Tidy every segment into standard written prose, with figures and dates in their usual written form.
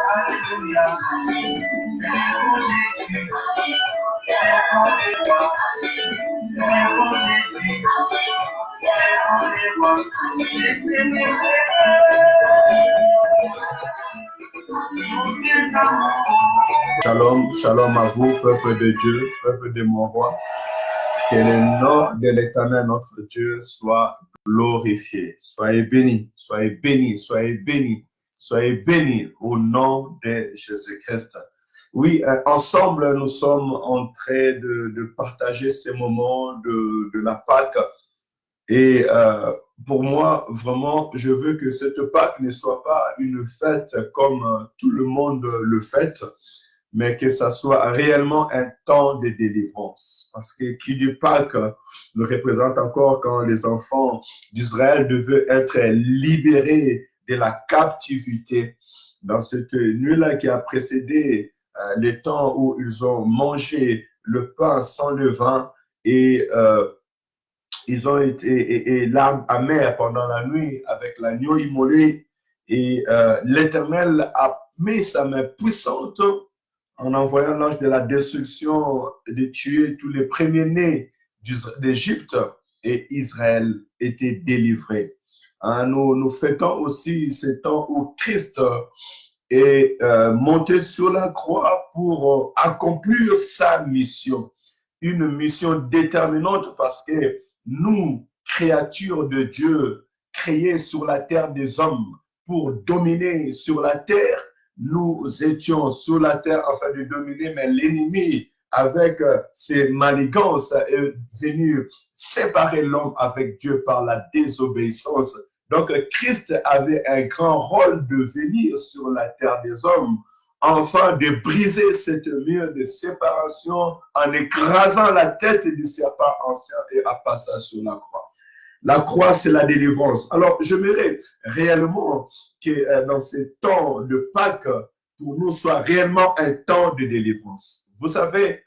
Alléluia. Shalom, shalom à vous, peuple de Dieu, peuple de mon roi. Que le nom de l'Éternel, notre Dieu, soit glorifié. Soyez bénis, soyez bénis, soyez bénis, soyez bénis au nom de Jésus-Christ. Oui, ensemble, nous sommes en train de partager ces moments de la Pâque. Et pour moi, vraiment, je veux que cette Pâque ne soit pas une fête comme tout le monde le fête, mais que ça soit réellement un temps de délivrance. Parce que qui dit Pâques nous représente encore quand les enfants d'Israël devaient être libérés de la captivité. Dans cette nuit-là qui a précédé les temps où ils ont mangé le pain sans levain et ils ont été larmes amères pendant la nuit avec l'agneau immolé. Et l'Éternel a mis sa main puissante en envoyant l'ange de la destruction de tuer tous les premiers-nés d'Égypte, et Israël était délivré. Nous fêtons aussi ce temps où Christ est monté sur la croix pour accomplir sa mission. Une mission déterminante parce que nous, créatures de Dieu, créées sur la terre des hommes pour dominer sur la terre, nous étions sur la terre afin de dominer, mais l'ennemi, avec ses manigances, est venu séparer l'homme avec Dieu par la désobéissance. Donc, Christ avait un grand rôle de venir sur la terre des hommes, afin de briser cette mur de séparation en écrasant la tête du serpent ancien et à passer sur la croix. La croix, c'est la délivrance. Alors, j'aimerais réellement que dans ces temps de Pâques, pour nous, soit réellement un temps de délivrance. Vous savez,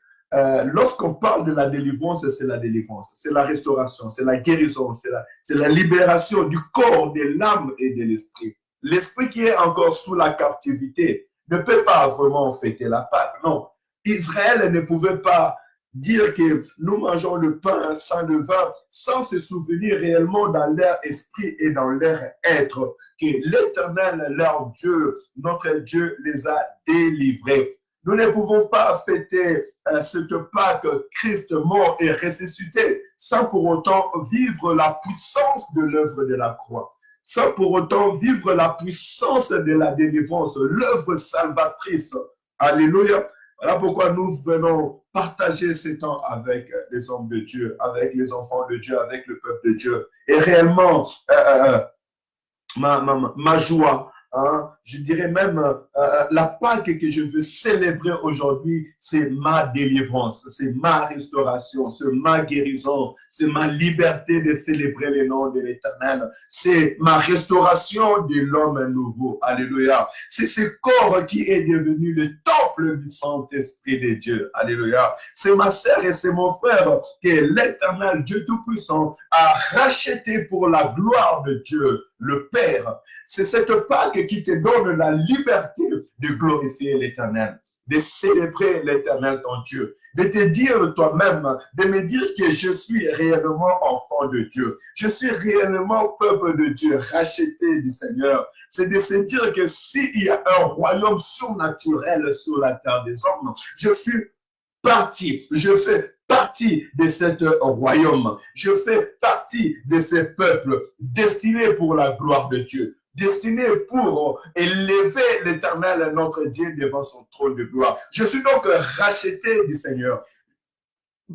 lorsqu'on parle de la délivrance, c'est la délivrance, c'est la restauration, c'est la guérison, c'est la libération du corps, de l'âme et de l'esprit. L'esprit qui est encore sous la captivité ne peut pas vraiment fêter la Pâque. Non, Israël ne pouvait pas dire que nous mangeons le pain sans levain sans se souvenir réellement dans leur esprit et dans leur être que l'Éternel, leur Dieu, notre Dieu, les a délivrés. Nous ne pouvons pas fêter cette Pâque Christ mort et ressuscité sans pour autant vivre la puissance de l'œuvre de la croix, sans pour autant vivre la puissance de la délivrance, l'œuvre salvatrice. Alléluia. Voilà pourquoi nous venons partager ces temps avec les hommes de Dieu, avec les enfants de Dieu, avec le peuple de Dieu. Et réellement, ma joie, hein, je dirais même la Pâque que je veux célébrer aujourd'hui, c'est ma délivrance, c'est ma restauration, c'est ma guérison, c'est ma liberté de célébrer le nom de l'Éternel, c'est ma restauration de l'homme nouveau. Alléluia. C'est ce corps qui est devenu le temple du Saint-Esprit de Dieu. Alléluia. C'est ma sœur et c'est mon frère que l'Éternel Dieu Tout-Puissant a racheté pour la gloire de Dieu, le Père. C'est cette Pâque qui te donne la liberté de glorifier l'Éternel, de célébrer l'Éternel ton Dieu, de te dire toi-même, de me dire que je suis réellement enfant de Dieu, je suis réellement peuple de Dieu, racheté du Seigneur. C'est de se dire que s'il y a un royaume surnaturel sur la terre des hommes, je suis partie, je fais partie de cet royaume. Je fais partie de ces peuples destinés pour la gloire de Dieu, destinés pour élever l'Éternel, notre Dieu, devant son trône de gloire. Je suis donc racheté du Seigneur.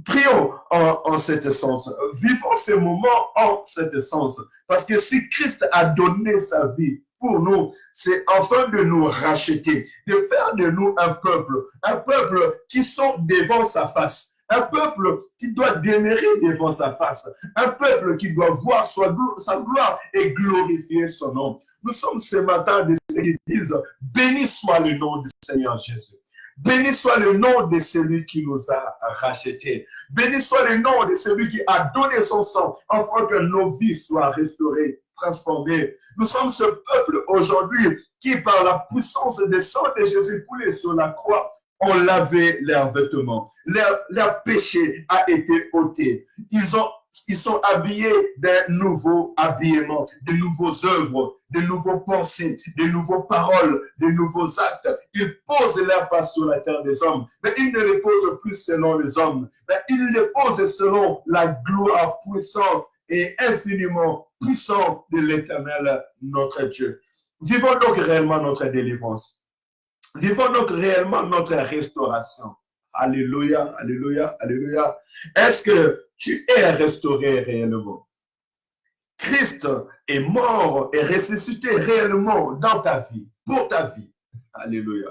Prions en cet sens. Vivons ces moments en cet sens. Parce que si Christ a donné sa vie pour nous, c'est afin de nous racheter, de faire de nous un peuple qui sont devant sa face, un peuple qui doit demeurer devant sa face, un peuple qui doit voir sa gloire et glorifier son nom. Nous sommes ce matin de ceux qui disent, béni soit le nom du Seigneur Jésus. Béni soit le nom de celui qui nous a rachetés. Béni soit le nom de celui qui a donné son sang afin que nos vies soient restaurées, transformées. Nous sommes ce peuple aujourd'hui qui, par la puissance des sangs de Jésus coulé sur la croix, ont lavé leurs vêtements. Leur péché a été ôté. Ils sont habillés d'un nouveau habillement, de nouveaux œuvres, de nouveaux pensées, de nouvelles paroles, de nouveaux actes. Ils posent leur pas sur la terre des hommes, mais ils ne les posent plus selon les hommes, mais ils les posent selon la gloire puissante et infiniment puissante de l'Éternel, notre Dieu. Vivons donc réellement notre délivrance. Vivons donc réellement notre restauration. Alléluia, alléluia, alléluia. Est-ce que tu es restauré réellement? Christ est mort et ressuscité réellement dans ta vie, pour ta vie. Alléluia.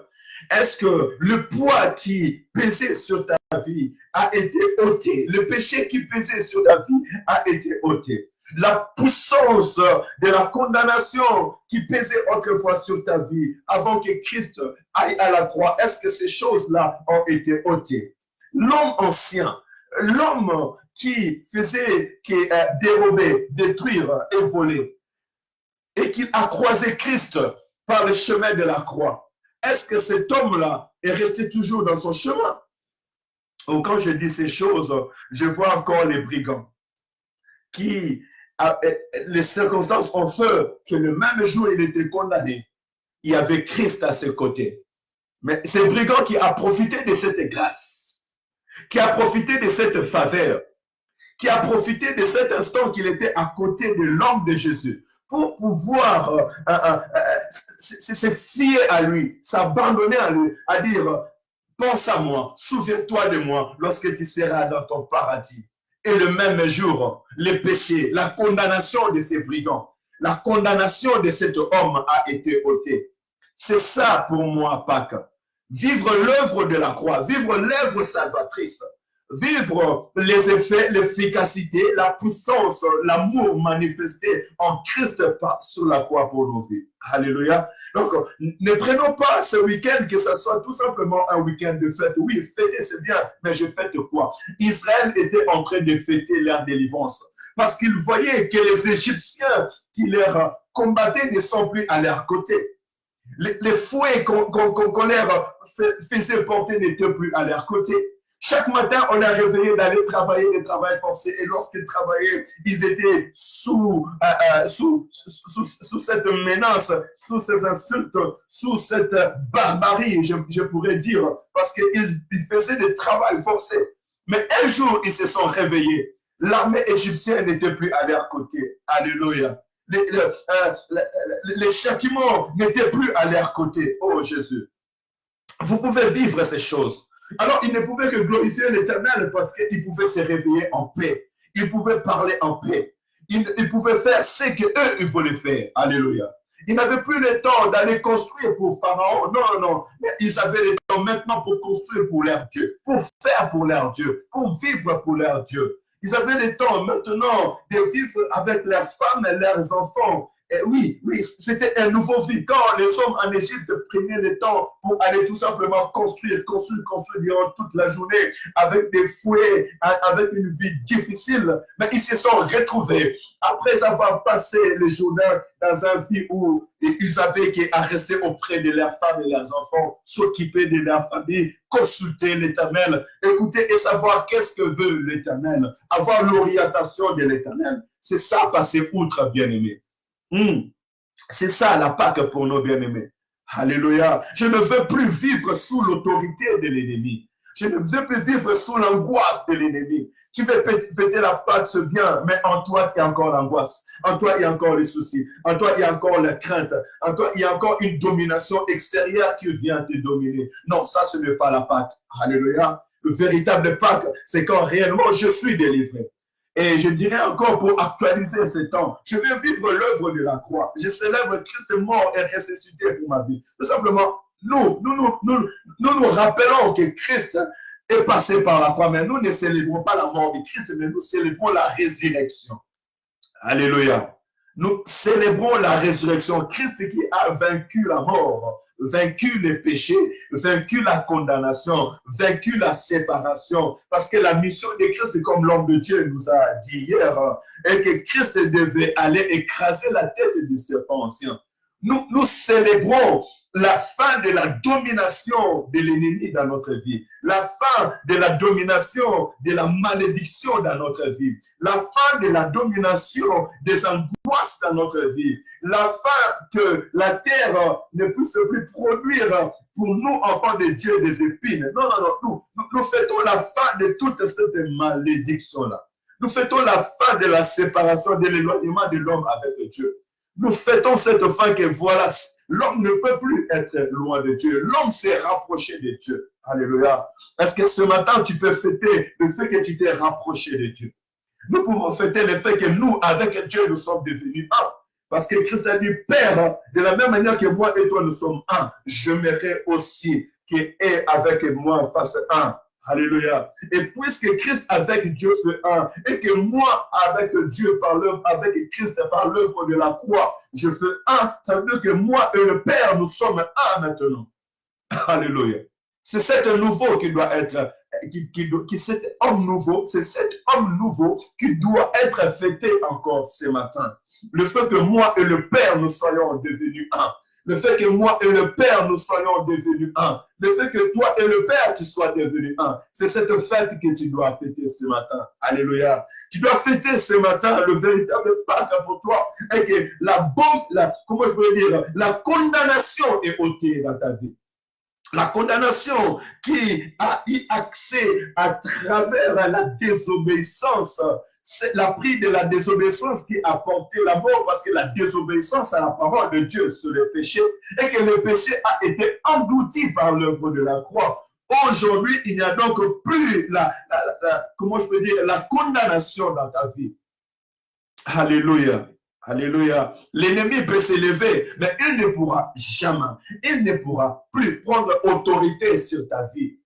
Est-ce que le poids qui pesait sur ta vie a été ôté? Le péché qui pesait sur ta vie a été ôté? La puissance de la condamnation qui pesait autrefois sur ta vie avant que Christ aille à la croix, est-ce que ces choses-là ont été ôtées? L'homme ancien, l'homme qui faisait dérober, détruire et voler, et qui a croisé Christ par le chemin de la croix, est-ce que cet homme-là est resté toujours dans son chemin? Ou quand je dis ces choses, je vois encore les brigands qui, les circonstances ont fait que le même jour où il était condamné, il y avait Christ à ses côtés. Mais c'est brigand qui a profité de cette grâce, qui a profité de cette faveur, qui a profité de cet instant qu'il était à côté de l'homme de Jésus pour pouvoir se fier à lui, s'abandonner à lui, à dire, pense à moi, souviens-toi de moi lorsque tu seras dans ton paradis. Et le même jour, le péché, la condamnation de ces brigands, la condamnation de cet homme a été ôtée. C'est ça pour moi, Pâques. Vivre l'œuvre de la croix, vivre l'œuvre salvatrice, vivre les effets, l'efficacité, la puissance, l'amour manifesté en Christ sur la croix pour nos vies. Alléluia. Donc, ne prenons pas ce week-end que ce soit tout simplement un week-end de fête. Oui, fêter c'est bien, mais je fête quoi? Israël était en train de fêter leur délivrance parce qu'ils voyaient que les Égyptiens qui leur combattaient ne sont plus à leur côté. Les fouets qu'on leur faisait porter n'étaient plus à leur côté. Chaque matin, on a réveillé d'aller travailler des travails forcés. Et lorsqu'ils travaillaient, ils étaient sous cette menace, sous ces insultes, sous cette barbarie, je pourrais dire, parce qu'ils faisaient des travails forcés. Mais un jour, ils se sont réveillés. L'armée égyptienne n'était plus à leur côté. Alléluia. Les châtiments n'étaient plus à leur côté. Oh Jésus. Vous pouvez vivre ces choses. Alors, ils ne pouvaient que glorifier l'Éternel parce qu'ils pouvaient se réveiller en paix. Ils pouvaient parler en paix. Ils pouvaient faire ce qu'eux, ils voulaient faire. Alléluia. Ils n'avaient plus le temps d'aller construire pour Pharaon. Non, non, non. Mais ils avaient le temps maintenant pour construire pour leur Dieu, pour faire pour leur Dieu, pour vivre pour leur Dieu. Ils avaient le temps maintenant de vivre avec leurs femmes et leurs enfants. Et oui, c'était un nouveau vie. Quand les hommes en Égypte prenaient le temps pour aller tout simplement construire durant toute la journée avec des fouets, avec une vie difficile, mais ils se sont retrouvés après avoir passé le Jourdain dans un vie où ils avaient qu'à rester auprès de leurs femmes et leurs enfants, s'occuper de leur famille, consulter l'Éternel, écouter et savoir qu'est-ce que veut l'Éternel, avoir l'orientation de l'Éternel. C'est ça, passer outre, bien-aimé. C'est ça la Pâque pour nos bien-aimés. Alléluia. Je ne veux plus vivre sous l'autorité de l'ennemi. Je ne veux plus vivre sous l'angoisse de l'ennemi. Tu veux fêter la Pâque, c'est bien, mais en toi, il y a encore l'angoisse. En toi, il y a encore les soucis. En toi, il y a encore la crainte. En toi, il y a encore une domination extérieure qui vient te dominer. Non, ça, ce n'est pas la Pâque. Alléluia. Le véritable Pâque, c'est quand réellement je suis délivré. Et je dirais encore pour actualiser ce temps, je vais vivre l'œuvre de la croix. Je célèbre Christ mort et ressuscité pour ma vie. Tout simplement, nous rappelons que Christ est passé par la croix, mais nous ne célébrons pas la mort de Christ, mais nous célébrons la résurrection. Alléluia. Nous célébrons la résurrection. Christ qui a vaincu la mort, vaincu les péchés, vaincu la condamnation, vaincu la séparation. Parce que la mission de Christ, comme l'homme de Dieu nous a dit hier, est que Christ devait aller écraser la tête du serpent ancien. nous célébrons la fin de la domination de l'ennemi dans notre vie, la fin de la domination de la malédiction dans notre vie, la fin de la domination des angoisses dans notre vie, la fin que la terre ne puisse plus produire pour nous, enfants de Dieu, des épines. Non, non, non, nous fêtons la fin de toute cette malédiction-là. Nous fêtons la fin de la séparation, de l'éloignement de l'homme avec Dieu. Nous fêtons cette fin que voilà, l'homme ne peut plus être loin de Dieu. L'homme s'est rapproché de Dieu. Alléluia. Est-ce que ce matin, tu peux fêter le fait que tu t'es rapproché de Dieu? Nous pouvons fêter le fait que nous, avec Dieu, nous sommes devenus un. Parce que Christ a dit, Père, de la même manière que moi et toi, nous sommes un, j'aimerais aussi qu'il ait avec moi en face un. Alléluia. Et puisque Christ avec Dieu fait un, et que moi avec Dieu par l'œuvre, avec Christ par l'œuvre de la croix, je fais un, ça veut dire que moi et le Père, nous sommes un maintenant. Alléluia. C'est cet nouveau qui doit être, cet homme nouveau, c'est cet homme nouveau qui doit être fêté encore ce matin. Le fait que moi et le Père, nous soyons devenus un. Le fait que moi et le Père, nous soyons devenus un. Le fait que toi et le Père, tu sois devenus un. C'est cette fête que tu dois fêter ce matin. Alléluia. Tu dois fêter ce matin le véritable Pâques pour toi. Et que comment je peux dire, la condamnation est ôtée dans ta vie. La condamnation qui a eu accès à travers la désobéissance, c'est la prix de la désobéissance qui a porté la mort, parce que la désobéissance à la parole de Dieu sur le péché, et que le péché a été englouti par l'œuvre de la croix. Aujourd'hui, il n'y a donc plus comment je peux dire, la condamnation dans ta vie. Alléluia. Alléluia. L'ennemi peut s'élever, mais il ne pourra jamais, il ne pourra plus prendre autorité sur ta vie.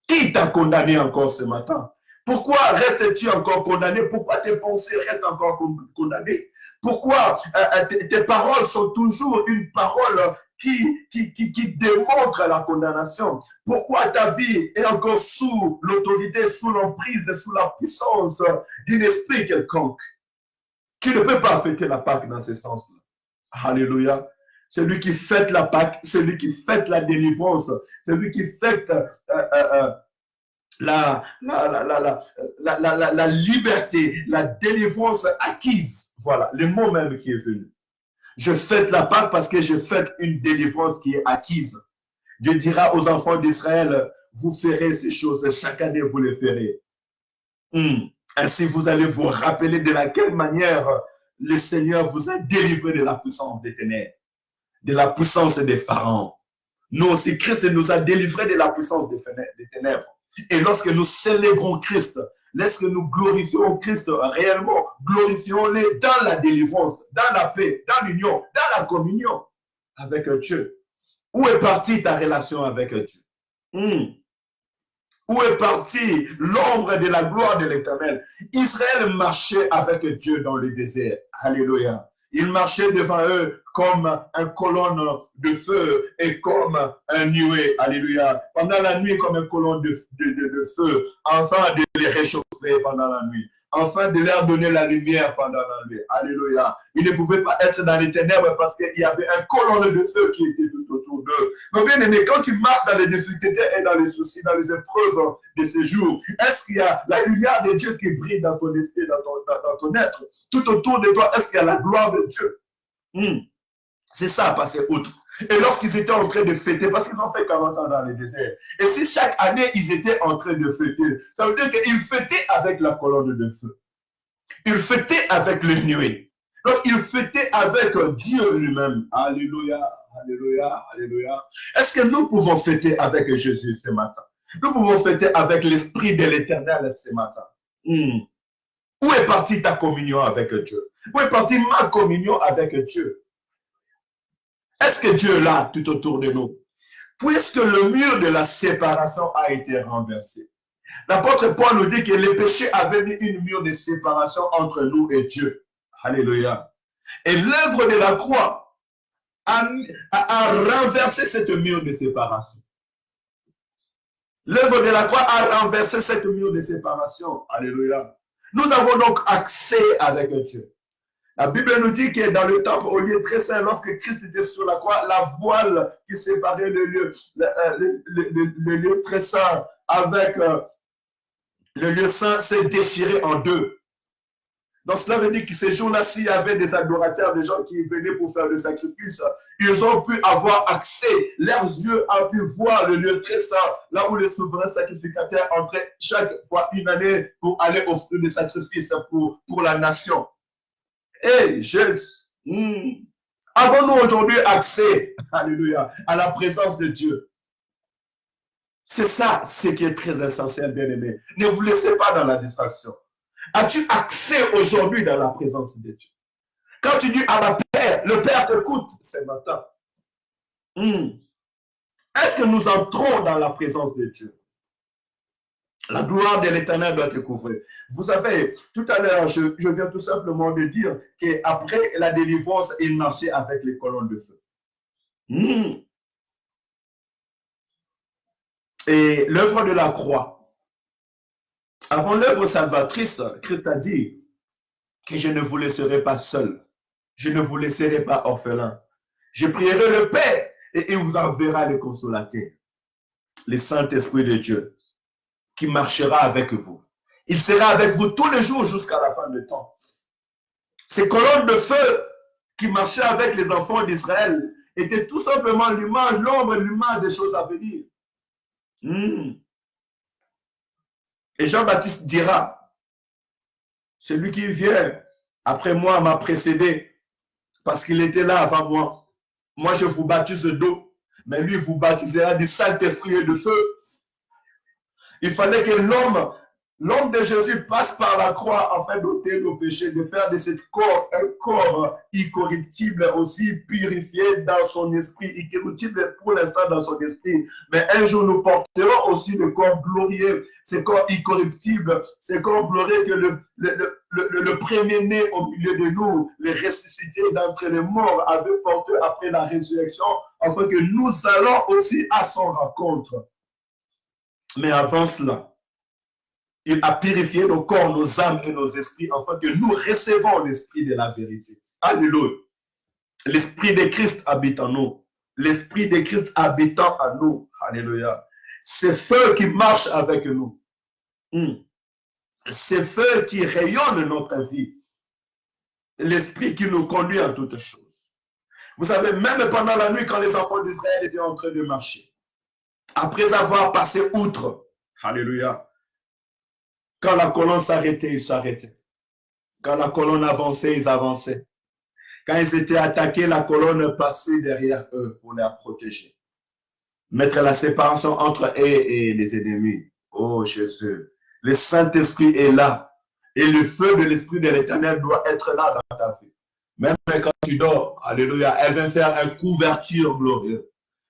Qui t'a condamné encore ce matin? Pourquoi restes-tu encore condamné? Pourquoi tes pensées restent encore condamnées? Pourquoi tes paroles sont toujours une parole qui démontre la condamnation? Pourquoi ta vie est encore sous l'autorité, sous l'emprise, sous la puissance d'un esprit quelconque? Tu ne peux pas fêter la Pâque dans ce sens-là. Alléluia. Celui qui fête la Pâque, celui qui fête la délivrance, celui qui fête la liberté, la délivrance acquise. Voilà, le mot même qui est venu. Je fête la Pâque parce que je fête une délivrance qui est acquise. Dieu dira aux enfants d'Israël, vous ferez ces choses, chaque année vous les ferez. Ainsi, vous allez vous rappeler de laquelle manière le Seigneur vous a délivré de la puissance des ténèbres, de la puissance des pharaons. Nous aussi, Christ nous a délivrés de la puissance des ténèbres. Et lorsque nous célébrons Christ, lorsque nous glorifions Christ réellement, glorifions-le dans la délivrance, dans la paix, dans l'union, dans la communion avec Dieu. Où est partie ta relation avec Dieu? Où est partie l'ombre de la gloire de l'Éternel? Israël marchait avec Dieu dans le désert. Alléluia. Il marchait devant eux comme une colonne de feu et comme un nuée. Alléluia. Pendant la nuit, comme une colonne de feu, afin de les réchauffer pendant la nuit, afin de leur donner la lumière pendant la nuit. Alléluia. Ils ne pouvaient pas être dans les ténèbres parce qu'il y avait une colonne de feu qui était tout autour d'eux. Donc, bien aimé, quand tu marches dans les difficultés et dans les soucis, dans les épreuves de ces jours, est-ce qu'il y a la lumière de Dieu qui brille dans ton esprit, dans ton être? Tout autour de toi, est-ce qu'il y a la gloire de Dieu? C'est ça, passer outre. Et lorsqu'ils étaient en train de fêter, parce qu'ils ont fait 40 ans dans le désert, et si chaque année ils étaient en train de fêter, ça veut dire qu'ils fêtaient avec la colonne de feu. Ils fêtaient avec le nuée. Donc ils fêtaient avec Dieu lui-même. Alléluia, alléluia, alléluia. Est-ce que nous pouvons fêter avec Jésus ce matin? Nous pouvons fêter avec l'Esprit de l'Éternel ce matin. Où est partie ta communion avec Dieu? Où est partie ma communion avec Dieu? Est-ce que Dieu est là tout autour de nous? Puisque le mur de la séparation a été renversé. L'apôtre Paul nous dit que le péché avait mis une mur de séparation entre nous et Dieu. Alléluia. Et l'œuvre de la croix a renversé cette mur de séparation. L'œuvre de la croix a renversé cette mur de séparation. Alléluia. Nous avons donc accès avec Dieu. La Bible nous dit que dans le temple, au lieu très saint, lorsque Christ était sur la croix, la voile qui séparait le lieu très saint avec le lieu saint s'est déchiré en deux. Donc cela veut dire que ces jours-là, s'il y avait des adorateurs, des gens qui venaient pour faire le sacrifice, ils ont pu avoir accès, leurs yeux ont pu voir le lieu très saint, là où les souverains sacrificateurs entraient chaque fois une année pour aller offrir des sacrifices pour la nation. Et Jésus, avons-nous aujourd'hui accès, alléluia, à la présence de Dieu? C'est ça, ce qui est très essentiel, bien-aimé. Ne vous laissez pas dans la distraction. As-tu accès aujourd'hui dans la présence de Dieu? Quand tu dis à la Père, le Père t'écoute ce matin. Est-ce que nous entrons dans la présence de Dieu? La gloire de l'Éternel doit te couvrir. Vous savez, tout à l'heure, je viens tout simplement de dire qu'après la délivrance, il marchait avec les colonnes de feu. Et l'œuvre de la croix, avant l'œuvre salvatrice, Christ a dit que je ne vous laisserai pas seul. Je ne vous laisserai pas orphelin. Je prierai le Père et il vous enverra le consolateur, le Saint-Esprit de Dieu, qui marchera avec vous. Il sera avec vous tous les jours jusqu'à la fin du temps. Ces colonnes de feu qui marchaient avec les enfants d'Israël étaient tout simplement l'image, l'ombre et l'image des choses à venir. Et Jean-Baptiste dira, celui qui vient après moi m'a précédé parce qu'il était là avant moi. Moi, je vous baptise d'eau, mais lui vous baptisera du Saint-Esprit et de feu. Il fallait que l'homme de Jésus passe par la croix afin d'ôter nos péchés, de faire de ce corps un corps incorruptible, aussi purifié dans son esprit, incorruptible pour l'instant dans son esprit. Mais un jour, nous porterons aussi le corps glorieux, ce corps incorruptible, ce corps glorieux que le premier-né au milieu de nous, les ressuscités d'entre les morts, avait porté après la résurrection, afin que nous allons aussi à son rencontre. Mais avant cela, il a purifié nos corps, nos âmes et nos esprits, afin que nous recevons l'esprit de la vérité. Alléluia. L'esprit de Christ habite en nous. L'esprit de Christ habitant en nous. Alléluia. C'est feu qui marche avec nous. C'est feu qui rayonne notre vie. L'esprit qui nous conduit à toutes choses. Vous savez, même pendant la nuit, quand les enfants d'Israël étaient en train de marcher, après avoir passé outre, alléluia, quand la colonne s'arrêtait, ils s'arrêtaient. Quand la colonne avançait, ils avançaient. Quand ils étaient attaqués, la colonne passait derrière eux pour les protéger. Mettre la séparation entre eux et les ennemis. Oh Jésus, le Saint-Esprit est là. Et le feu de l'Esprit de l'Éternel doit être là dans ta vie. Même quand tu dors, alléluia, elle vient faire une couverture glorieuse.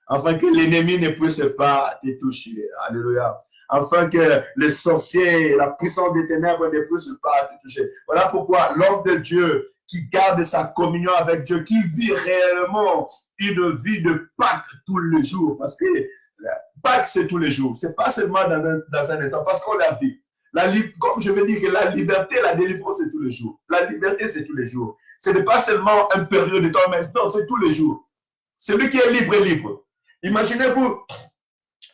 Afin que l'ennemi ne puisse pas te toucher. Alléluia. Afin que les sorciers, la puissance des ténèbres ne puissent pas te toucher. Voilà pourquoi l'homme de Dieu qui garde sa communion avec Dieu, qui vit réellement une vie de Pâques tous les jours. Parce que Pâques, c'est tous les jours. Ce n'est pas seulement dans un instant, parce qu'on la vit. Comme je veux dire que la liberté, la délivrance, c'est tous les jours. La liberté, c'est tous les jours. Ce n'est pas seulement un période de temps, mais non, c'est tous les jours. Celui qui est libre est libre. Imaginez-vous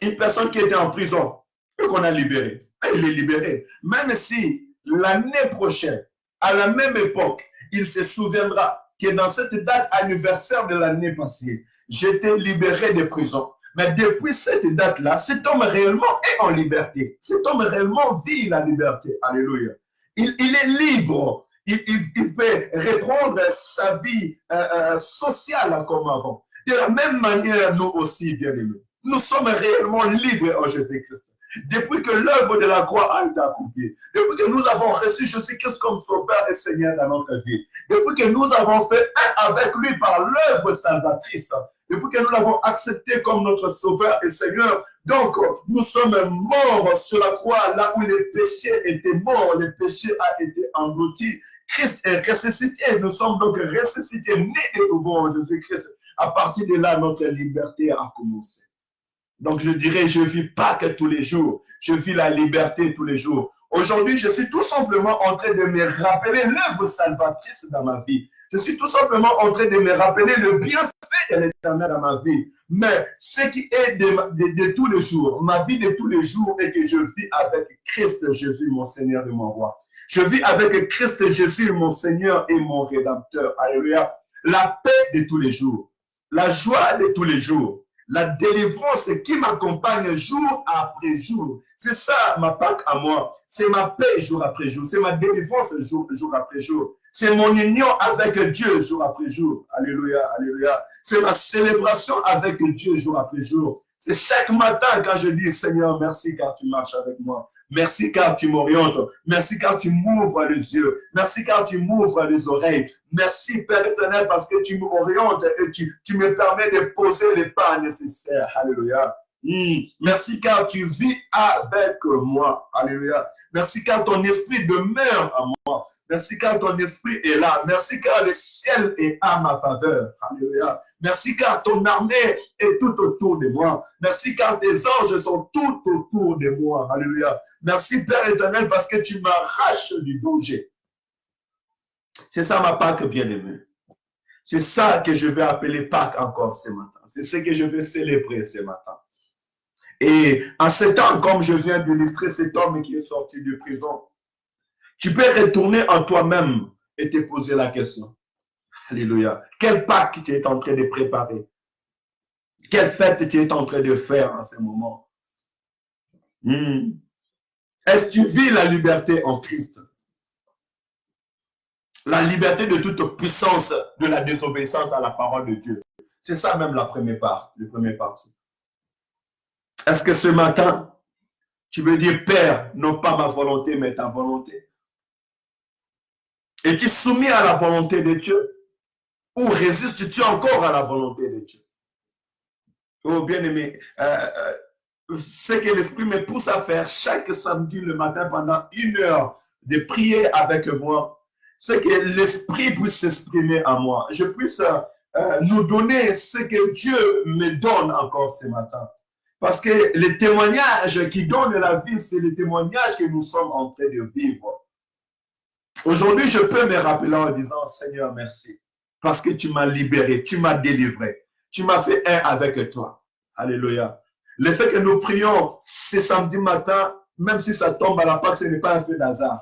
une personne qui était en prison et qu'on a libéré. Il est libéré. Même si l'année prochaine, à la même époque, il se souviendra que dans cette date anniversaire de l'année passée, j'étais libéré de prison. Mais depuis cette date-là, cet homme réellement est en liberté. Cet homme réellement vit la liberté. Alléluia. Il est libre. Il peut reprendre sa vie sociale comme avant. De la même manière, nous aussi, bien-aimés, nous sommes réellement libres en Jésus-Christ. Depuis que l'œuvre de la croix a été accomplie, depuis que nous avons reçu Jésus-Christ comme Sauveur et Seigneur dans notre vie, depuis que nous avons fait un avec lui par l'œuvre salvatrice, depuis que nous l'avons accepté comme notre Sauveur et Seigneur, donc nous sommes morts sur la croix, là où les péchés étaient morts, les péchés ont été engloutis. Christ est ressuscité, nous sommes donc ressuscités, nés de nouveau en Jésus-Christ. À partir de là, notre liberté a commencé. Donc je dirais, je vis Pâques tous les jours. Je vis la liberté tous les jours. Aujourd'hui, je suis tout simplement en train de me rappeler l'œuvre salvatrice dans ma vie. Je suis tout simplement en train de me rappeler le bienfait de l'Éternel dans ma vie. Mais ce qui est de tous les jours, ma vie de tous les jours est que je vis avec Christ Jésus, mon Seigneur et mon roi. Je vis avec Christ Jésus, mon Seigneur et mon Rédempteur. Alléluia. La paix de tous les jours, la joie de tous les jours, la délivrance qui m'accompagne jour après jour. C'est ça ma Pâque à moi. C'est ma paix jour après jour. C'est ma délivrance jour après jour. C'est mon union avec Dieu jour après jour. Alléluia, alléluia. C'est ma célébration avec Dieu jour après jour. C'est chaque matin quand je dis Seigneur, merci car tu marches avec moi. Merci car tu m'orientes. Merci car tu m'ouvres les yeux. Merci car tu m'ouvres les oreilles. Merci Père éternel parce que tu m'orientes et tu me permets de poser les pas nécessaires. Alléluia. Merci car tu vis avec moi. Alléluia. Merci car ton esprit demeure en moi. Merci car ton esprit est là. Merci car le ciel est à ma faveur. Alléluia. Merci car ton armée est tout autour de moi. Merci car tes anges sont tout autour de moi. Alléluia. Merci Père éternel parce que tu m'arraches du danger. C'est ça ma Pâque bien-aimée. C'est ça que je vais appeler Pâque encore ce matin. C'est ce que je vais célébrer ce matin. Et en ce temps, comme je viens d'illustrer cet homme qui est sorti de prison, tu peux retourner en toi-même et te poser la question. Alléluia. Quelle Pâque tu es en train de préparer? Quelle fête tu es en train de faire en ce moment? Est-ce que tu vis la liberté en Christ? La liberté de toute puissance de la désobéissance à la parole de Dieu. C'est ça même la première part, le premier partie. Est-ce que ce matin, tu veux dire, Père, non pas ma volonté, mais ta volonté? Es-tu soumis à la volonté de Dieu? Ou résistes-tu encore à la volonté de Dieu? Oh bien-aimé, ce que l'Esprit me pousse à faire chaque samedi le matin pendant 1 heure de prier avec moi, c'est que l'Esprit puisse s'exprimer en moi. Je puisse nous donner ce que Dieu me donne encore ce matin. Parce que les témoignages qui donnent la vie, c'est les témoignages que nous sommes en train de vivre. Aujourd'hui, je peux me rappeler en disant, Seigneur, merci. Parce que tu m'as libéré, tu m'as délivré. Tu m'as fait un avec toi. Alléluia. Le fait que nous prions ce samedi matin, même si ça tombe à la Pâque, ce n'est pas un fait d'hasard.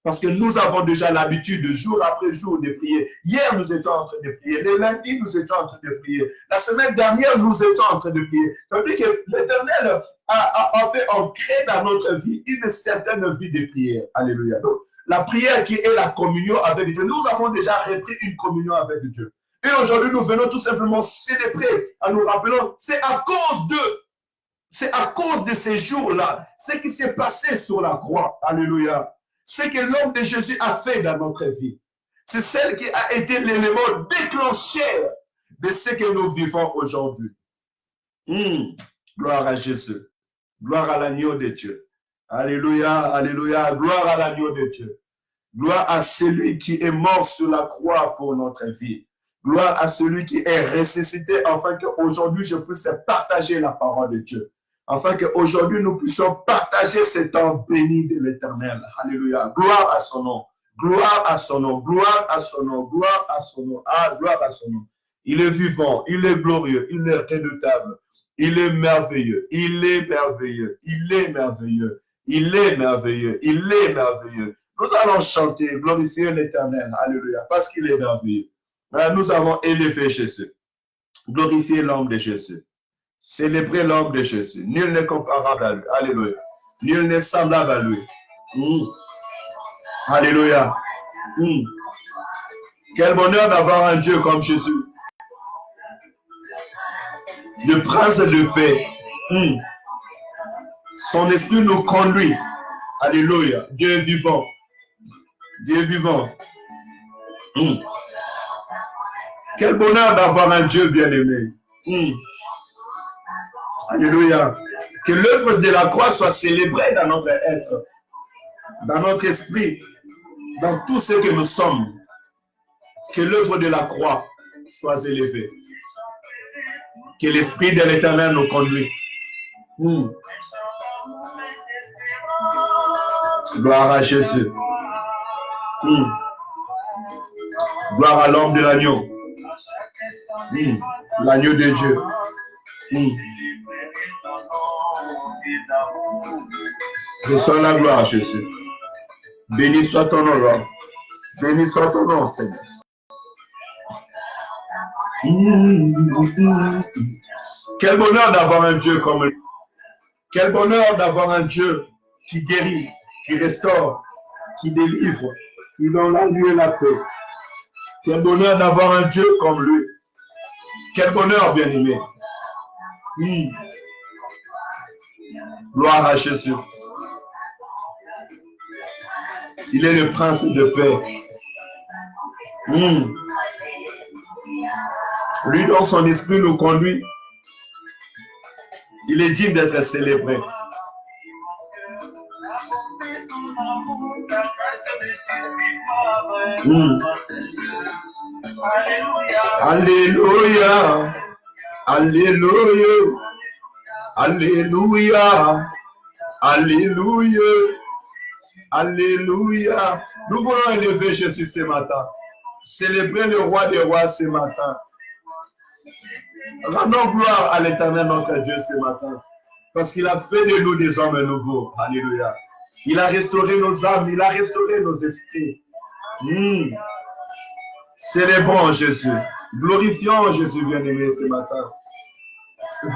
Parce que nous avons déjà l'habitude, jour après jour, de prier. Hier, nous étions en train de prier. Le lundi, nous étions en train de prier. La semaine dernière, nous étions en train de prier. Ça veut dire que l'Éternel a fait ancrer dans notre vie une certaine vie de prière. Alléluia. Donc, la prière qui est la communion avec Dieu. Nous avons déjà repris une communion avec Dieu. Et aujourd'hui, nous venons tout simplement célébrer en nous rappelant, c'est à cause de ces jours-là, ce qui s'est passé sur la croix. Alléluia. Ce que l'homme de Jésus a fait dans notre vie. C'est celle qui a été l'élément déclencheur de ce que nous vivons aujourd'hui. Gloire à Jésus. Gloire à l'agneau de Dieu. Alléluia, alléluia. Gloire à l'agneau de Dieu. Gloire à celui qui est mort sur la croix pour notre vie. Gloire à celui qui est ressuscité afin qu'aujourd'hui je puisse partager la parole de Dieu. Afin qu'aujourd'hui nous puissions partager ce temps béni de l'Éternel. Alléluia. Gloire à son nom. Gloire à son nom. Gloire à son nom. Gloire à son nom. Ah, gloire à son nom. Il est vivant. Il est glorieux. Il est redoutable. Il est merveilleux. Il est merveilleux. Il est merveilleux. Il est merveilleux. Il est merveilleux. Nous allons chanter, glorifier l'Éternel. Alléluia. Parce qu'il est merveilleux. Nous avons élevé Jésus. Glorifier l'homme de Jésus. Célébrer l'homme de Jésus. Nul n'est comparable à lui. Alléluia. Nul n'est semblable à lui. Alléluia. Quel bonheur d'avoir un Dieu comme Jésus. Le prince de paix. Son esprit nous conduit. Alléluia. Dieu est vivant. Dieu est vivant. Quel bonheur d'avoir un Dieu bien-aimé. Alléluia. Que l'œuvre de la croix soit célébrée dans notre être, dans notre esprit, dans tout ce que nous sommes. Que l'œuvre de la croix soit élevée. Que l'esprit de l'Éternel nous conduise. Gloire à Jésus. Gloire à l'homme de l'agneau. L'agneau de Dieu. Reçois la gloire à Jésus. Béni soit ton nom, Lord. Béni soit ton nom, Seigneur. Quel bonheur d'avoir un Dieu comme lui. Quel bonheur d'avoir un Dieu qui guérit, qui restaure, qui délivre, qui donne la vie et la paix. Quel bonheur d'avoir un Dieu comme lui. Quel bonheur, bien-aimé. Gloire à Jésus. Il est le prince de paix. Lui, dont son esprit nous conduit, il est digne d'être célébré. Alléluia. Alléluia. Alléluia. Alléluia. Alléluia. Nous voulons élever Jésus ce matin. Célébrer le roi des rois ce matin. Rendons gloire à l'Éternel notre Dieu ce matin. Parce qu'il a fait de nous des hommes nouveaux. Alléluia. Il a restauré nos âmes. Il a restauré nos esprits. Célébrons Jésus. Glorifions Jésus bien-aimé ce matin.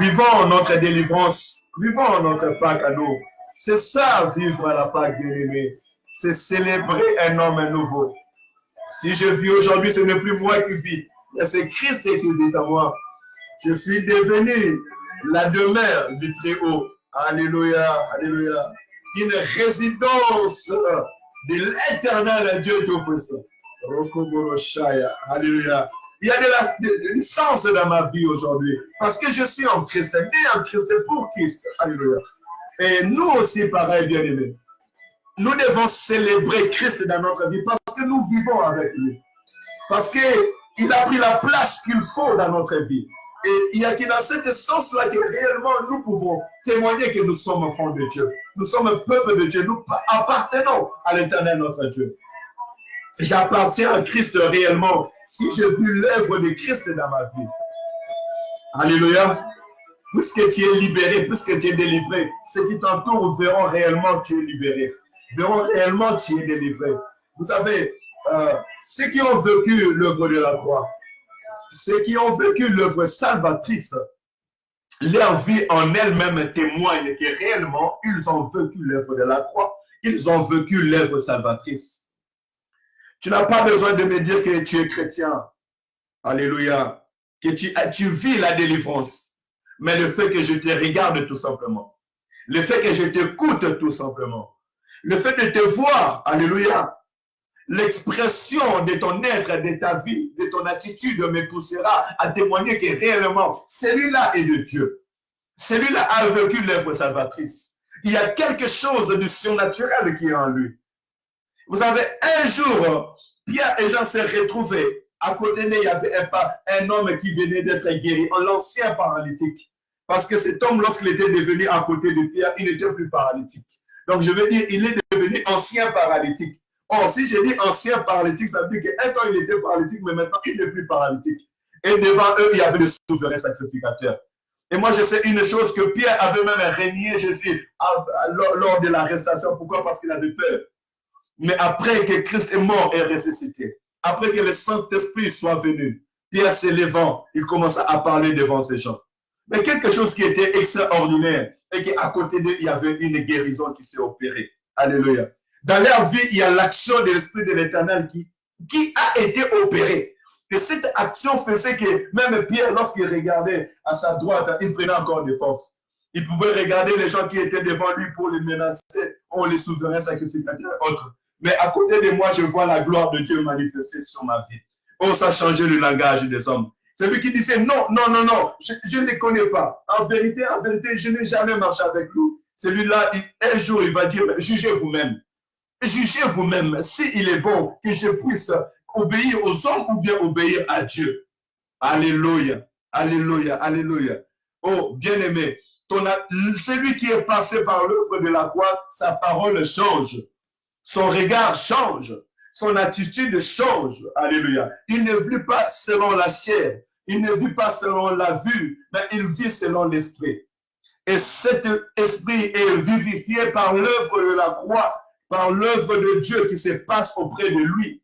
Vivons notre délivrance. Vivons notre Pâques à nous. C'est ça, vivre à la Pâque bien-aimé. C'est célébrer un homme nouveau. Si je vis aujourd'hui, ce n'est plus moi qui vis. Mais c'est Christ qui vit en moi. Je suis devenu la demeure du Très-Haut. Alléluia. Alléluia. Une résidence de l'Éternel Dieu Tout-Puissant. Alléluia. Il y a de sens dans ma vie aujourd'hui. Parce que je suis en Christ. Né en Christ pour Christ. Alléluia. Et nous aussi, pareil, bien-aimés. Nous devons célébrer Christ dans notre vie parce que nous vivons avec lui. Parce qu'il a pris la place qu'il faut dans notre vie. Et il y a dans cet sens-là que réellement nous pouvons témoigner que nous sommes enfants de Dieu. Nous sommes un peuple de Dieu. Nous appartenons à l'Éternel notre Dieu. J'appartiens à Christ réellement si j'ai vu l'œuvre de Christ dans ma vie. Alléluia. Puisque tu es libéré, puisque tu es délivré, ceux qui t'entourent verront réellement que tu es libéré. Verront réellement que tu es délivré. Vous savez, ceux qui ont vécu l'œuvre de la croix, ceux qui ont vécu l'œuvre salvatrice, leur vie en elle-même témoigne que réellement, ils ont vécu l'œuvre de la croix. Ils ont vécu l'œuvre salvatrice. Tu n'as pas besoin de me dire que tu es chrétien. Alléluia. Que tu vis la délivrance. Mais le fait que je te regarde tout simplement. Le fait que je t'écoute tout simplement. Le fait de te voir, alléluia, l'expression de ton être, de ta vie, de ton attitude me poussera à témoigner que réellement, celui-là est de Dieu. Celui-là a vécu l'œuvre salvatrice. Il y a quelque chose de surnaturel qui est en lui. Vous savez, un jour, Pierre et Jean s'est retrouvés. À côté d'eux, il y avait un homme qui venait d'être guéri, l'ancien paralytique. Parce que cet homme, lorsqu'il était devenu à côté de Pierre, il n'était plus paralytique. Donc, je veux dire, il est devenu ancien paralytique. Or, si je dis ancien paralytique, ça veut dire qu'un temps, il était paralytique, mais maintenant, il n'est plus paralytique. Et devant eux, il y avait le souverain sacrificateur. Et moi, je sais une chose, que Pierre avait même renié Jésus lors de l'arrestation. Pourquoi? Parce qu'il avait peur. Mais après que Christ est mort et ressuscité, après que le Saint-Esprit soit venu, Pierre s'élevant, il commença à parler devant ces gens. Mais quelque chose qui était extraordinaire, et qu'à côté d'eux, il y avait une guérison qui s'est opérée. Alléluia. Dans leur vie, il y a l'action de l'Esprit de l'Éternel qui a été opérée. Et cette action faisait que même Pierre, lorsqu'il regardait à sa droite, il prenait encore des forces. Il pouvait regarder les gens qui étaient devant lui pour les menacer, ou les souverains sacrificateurs, autres. Mais à côté de moi, je vois la gloire de Dieu manifestée sur ma vie. Oh, ça a changé le langage des hommes. C'est lui qui disait non, non, non, non, je ne les connais pas. En vérité, je n'ai jamais marché avec lui. Celui-là, un jour, il va dire, jugez vous-même. Jugez vous-même s'il est bon que je puisse obéir aux hommes ou bien obéir à Dieu. Alléluia, alléluia, alléluia. Oh, bien-aimé, celui qui est passé par l'œuvre de la croix, sa parole change. Son regard change. Son attitude change. Alléluia. Il ne vit pas selon la chair. Il ne vit pas selon la vue, mais il vit selon l'esprit. Et cet esprit est vivifié par l'œuvre de la croix, par l'œuvre de Dieu qui se passe auprès de lui.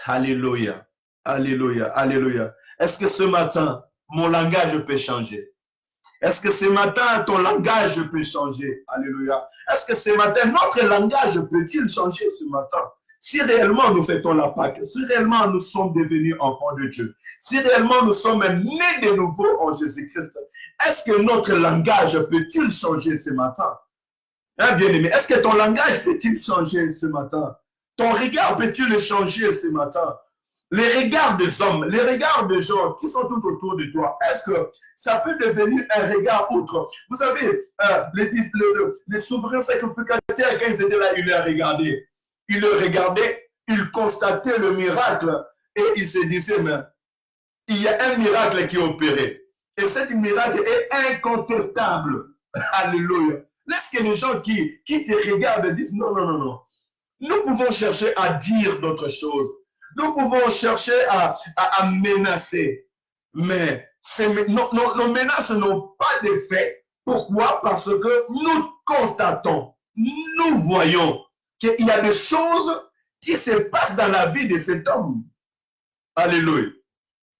Alléluia. Alléluia. Alléluia. Est-ce que ce matin, mon langage peut changer? Est-ce que ce matin, ton langage peut changer? Alléluia. Est-ce que ce matin, notre langage peut-il changer ce matin? Si réellement nous fêtons la Pâque, si réellement nous sommes devenus enfants de Dieu, si réellement nous sommes nés de nouveau en Jésus-Christ, est-ce que notre langage peut-il changer ce matin? Hein, bien-aimé, est-ce que ton langage peut-il changer ce matin? Ton regard peut-il changer ce matin? Les regards des hommes, les regards des gens qui sont tout autour de toi, est-ce que ça peut devenir un regard outre? Vous savez, les souverains sacrificateurs, quand ils étaient là, ils les regardaient. Ils le regardaient, ils constataient le miracle et ils se disaient, mais il y a un miracle qui est opéré. Et cet miracle est incontestable. Alléluia. Laisse que les gens qui te regardent disent, non, non, non, non. Nous pouvons chercher à dire d'autres choses. Nous pouvons chercher à menacer. Mais nos menaces n'ont pas d'effet. Pourquoi? Parce que nous constatons, nous voyons qu'il y a des choses qui se passent dans la vie de cet homme. Alléluia.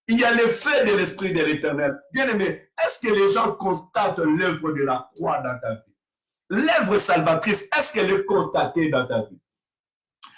Il y a l'effet de l'Esprit de l'Éternel. Bien-aimé, est-ce que les gens constatent l'œuvre de la croix dans ta vie? L'œuvre salvatrice, est-ce qu'elle est constatée dans ta vie?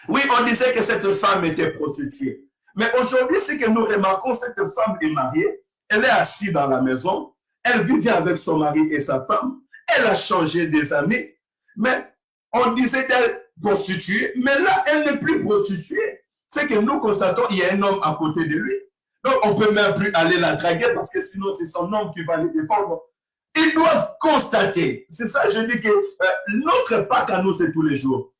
Oui, on disait que cette femme était prostituée. Mais aujourd'hui, ce que nous remarquons, cette femme est mariée, elle est assise dans la maison, elle vivait avec son mari et sa femme, elle a changé des amis, mais on disait d'elle prostituée, mais là, elle n'est plus prostituée. C'est que nous constatons qu'il y a un homme à côté de lui. Donc, on ne peut même plus aller la draguer parce que sinon, c'est son homme qui va les défendre. Ils doivent constater. C'est ça, je dis que notre Pâque à nous, c'est tous les jours.